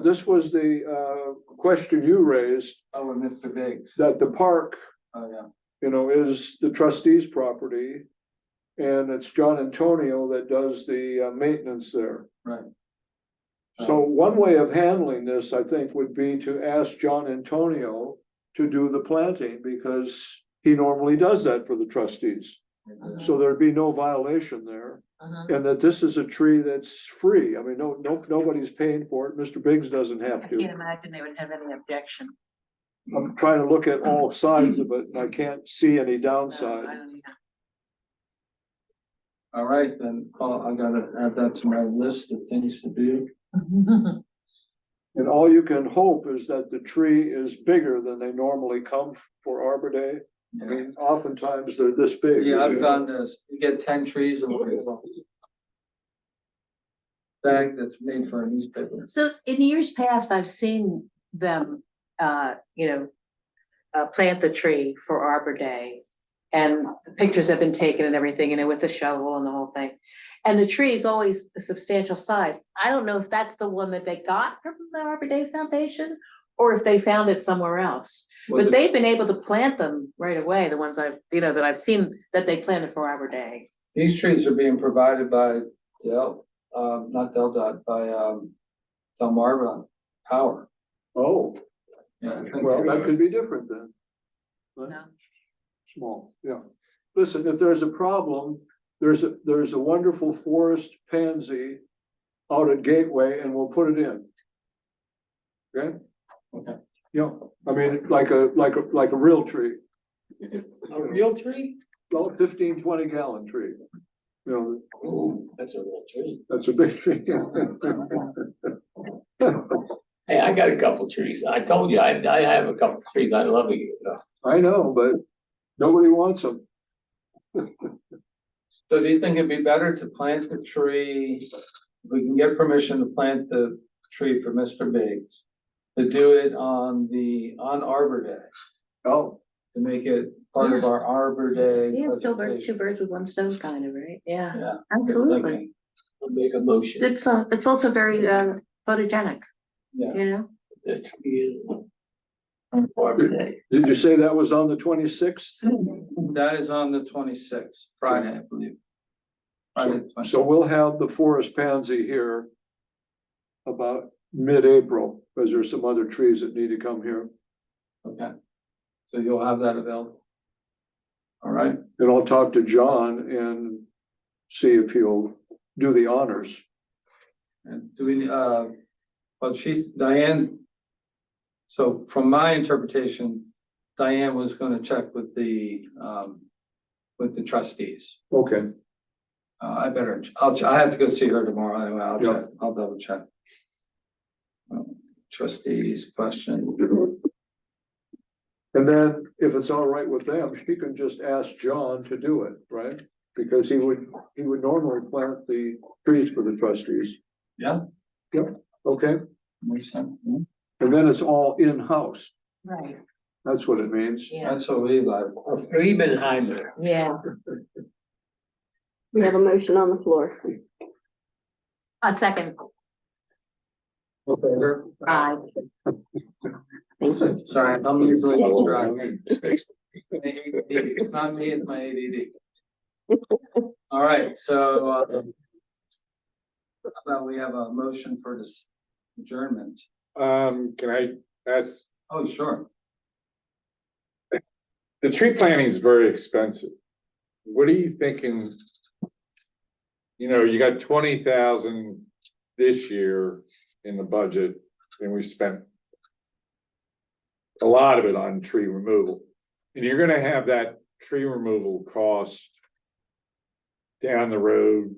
question you raised, Oh, and Mr. Biggs. that the park, Oh, yeah. you know, is the trustee's property. And it's John Antonio that does the maintenance there. Right. So one way of handling this, I think, would be to ask John Antonio to do the planting because he normally does that for the trustees. So there'd be no violation there. Uh-huh. And that this is a tree that's free. I mean, nobody's paying for it. Mr. Biggs doesn't I have can't to. imagine they would have any objection. I'm trying to look at all sides of it and I can't see any No, I downside. don't either. All right, then, Paul, I gotta add that to my list of things to do. And all you can hope is that the tree is bigger than they normally come for Arbor Day. I mean, oftentimes they're this big. Yeah, I've done this. You get 10 trees and bag that's made for a newspaper. So in years past, I've seen them, plant the tree for Arbor Day. And the pictures have been taken and everything, with the shovel and the whole thing. And the tree is always a substantial size. I don't know if that's the one that they got from the Arbor Day Foundation or if they found it somewhere else. But they've been able to plant them right away, the ones that I've seen that they planted for Arbor Day. These trees are being provided by not Del by Delmarva Power. Oh, Yeah, I think well, they're- that could be different then. No. Small, yeah. Listen, if there's a problem, there's a wonderful forest pansy out at Gateway and we'll put it in. Okay? Okay. Yeah, I mean, like a real tree, A real tree? well, 15, 20 gallon tree. You know, Oh, that's a real tree. that's a big tree. Hey, I got a couple trees. I told you, I have a couple trees. I love it. I know, but nobody wants them. So do you think it'd be better to plant the tree? If we can get permission to plant the tree for Mr. Biggs. To do it on Arbor Day, Oh, to make it part of our Arbor Day. Yeah, two presentation. birds with one stone kind of, right? Yeah, Yeah. absolutely. I'll make a motion. It's also very photogenic, Yeah. you know? The tree on Arbor Day. did you say that was on the 26th? That is on the 26th, Friday, I believe. Friday the 20th. So we'll have the forest pansy here about mid-April, because there's some other trees that need to come here. Okay. So you'll have that available. All right, And I'll talk to John and see if he'll do the honors. and do we, well, she's, Diane. So from my interpretation, Diane was gonna check with the trustees. Okay, I have to go see her tomorrow anyway, Yeah. I'll double check. Trustees question. and then if it's all right with them, she can just ask John to do it, right? Because he would normally plant the trees for the trustees. Yeah. Yep, okay, Makes sense. and then it's all in-house, Right, that's what it means. yeah, That's what we like. Liebenheimer. yeah. We have a motion on the floor. A second, Aye. Thank you. Sorry, I'm usually driving. It's not me, it's my ADD. All right, so, how about we have a motion for this adjournment? Can I ask, Oh, sure. the tree planting is very expensive. What are you thinking? You know, you got 20,000 this year in the budget, and we spent a lot of it on tree removal. And you're gonna have that tree removal cost down the road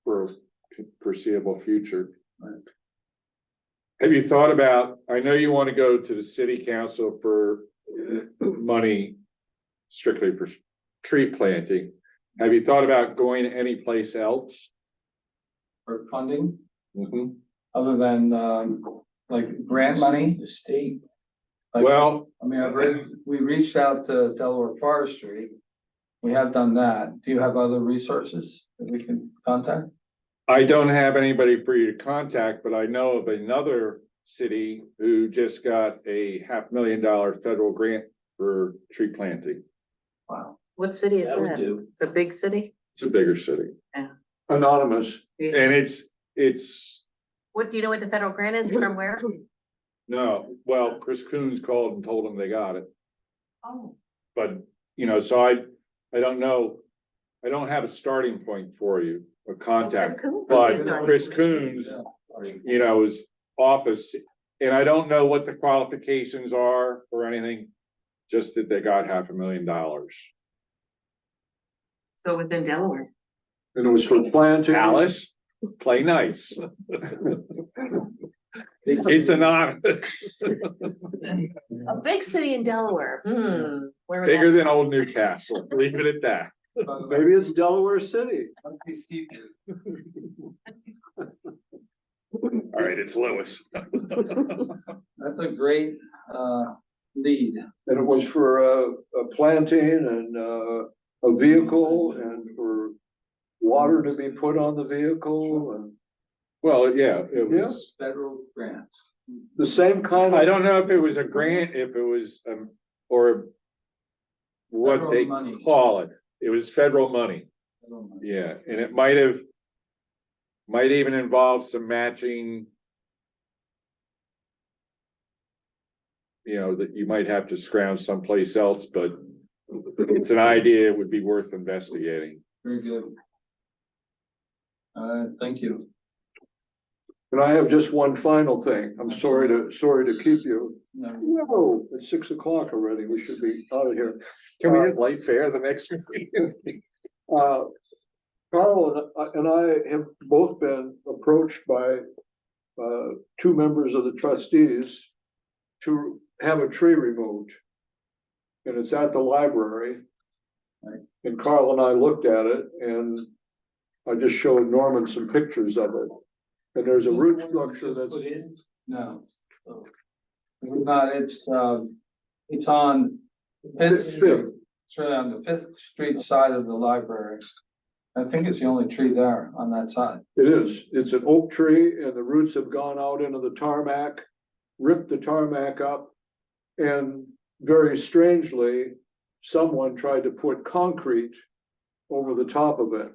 for foreseeable future. Have you thought about, I know you want to go to the city council for money strictly for tree planting. Have you thought about going anyplace else? For funding, Mhm. other than, like grant money? The state. Like, Well, I mean, we reached out to Delaware Forestry. We have done that. Do you have other resources that we can contact? I don't have anybody for you to contact, but I know of another city who just got a $500,000 federal grant for tree planting. Wow. What city is That would that? do. It's a big city? It's a bigger city, Anonymous, and it's, what, do you know what the federal grant is from where? no, well, Chris Coons called and told them they got it. Oh. But, you know, so I don't know, I don't have a starting point for you, a contact, but Chris Coons, you know, is office, and I don't know what the qualifications are or anything, just that they got $500,000. So within Delaware. and it was for planting. Alice, play nice. It's anonymous, A big city in Delaware, where would bigger that- than old Newcastle, leave it at that. Maybe it's Delaware City. All right, it's Lewis. That's a great, lead. And it was for a planting and a vehicle and for water to be put on the vehicle and Well, yeah, it was, Federal grants. the same kind I of, don't know if it was a grant, if it was, or what Federal they money. call it. It was federal money. Yeah, and it might even involve some matching. You know, that you might have to scrounge someplace else, but it's an idea, it would be worth investigating. Very good. Thank you. and I have just one final thing. I'm sorry to keep you. No, No, it's 6 o'clock already. We should be out of here. Can we have light fare the next meeting? Carl and I have both been approached by two members of the trustees to have a tree removed. And it's at the library. Right. And Carl and I looked at it and I just showed Norman some pictures of it. And there's a root structure that's, Put in. no. It's not, it's on Fifth Fifth. Street. It's really on the Fifth Street side of the library. I think it's the only tree there on that side. it is, it's an oak tree and the roots have gone out into the tarmac, ripped the tarmac up. And very strangely, someone tried to put concrete over the top of it.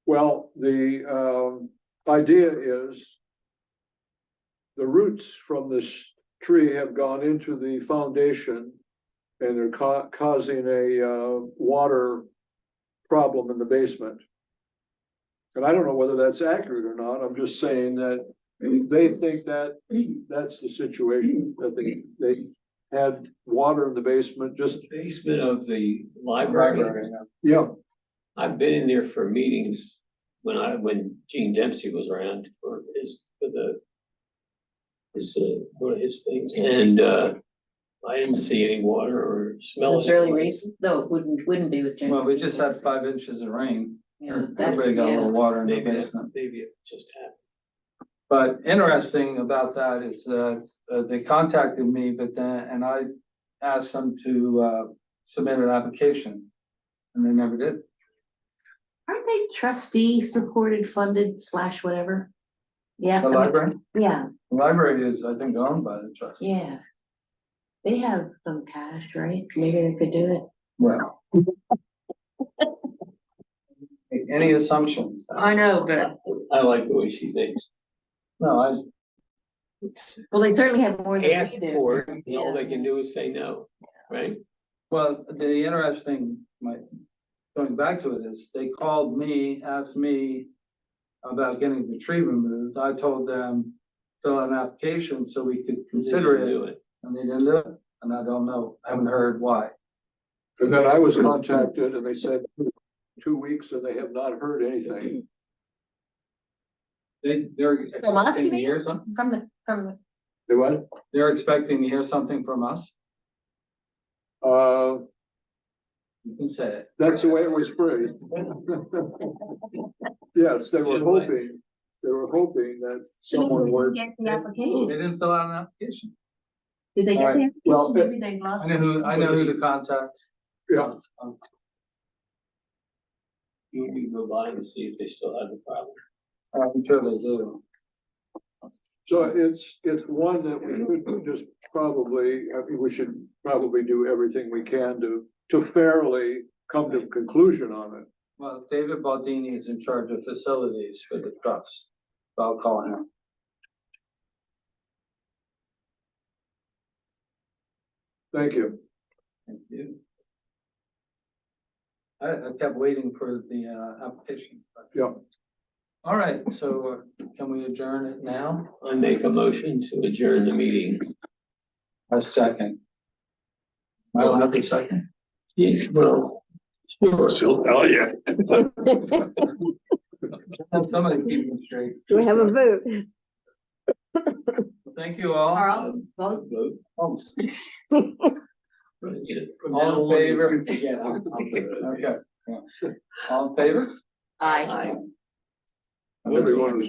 Well, the idea is the roots from this tree have gone into the foundation and they're causing a water problem in the basement. And I don't know whether that's accurate or not. I'm just saying that they think that that's the situation, that they had water in the basement, just, Basement of the library. yeah. I've been in there for meetings when Gene Dempsey was around for one of his things, and, I didn't see any water or smell. It's really recent, no, it wouldn't be with. Well, we just had 5 inches of rain. Yeah, that- Everybody got a little water in the Maybe basement. maybe it just happened. But interesting about that is that they contacted me, but then, and I asked them to submit an application. And they never did. Aren't they trustee supported, funded / whatever? Yeah, The I mean, library, yeah, the library is, I think, owned by the trust. yeah. They have some cash, right? Maybe they could do it. Well. Any assumptions? I know, but. I like the way she thinks. No, Well, they certainly have more than Ask we do. for it, and all they can do is say no, right? well, the interesting, going back to it is, they called me, asked me about getting the tree removed. I told them, fill out an application so we could consider it. Do it. And they didn't do it, and I don't know, haven't heard why. And then I was contacted and they said 2 weeks and they have not heard anything. They're So must expecting to be hear something, From the, They what? they're expecting to hear something from us, you can say it. That's the way it was phrased. Yes, they were hoping that someone would. Get the application. They didn't fill out an application. Did they get Alright, the well, application? Maybe they lost. I know who to contact. Yeah, You can go by and see if they still have the problem. I'm sure they do. so it's one that we could just probably, I mean, we should probably do everything we can to fairly come to a conclusion on it. Well, David Baldini is in charge of facilities for the trust, so I'll call him. Thank you. Thank you. I kept waiting for the application. Yeah. All right, so can we adjourn it now? I make a motion to adjourn the meeting. A second. I don't have a second. Yes, well, sure. Still tell you. Somebody keep me straight. Do we have a vote? Thank you all. Carl, vote. Vote. Oh, Yeah. All in favor? Yeah. I'll- Okay. Yeah. All in favor? Aye. Aye. Everyone was.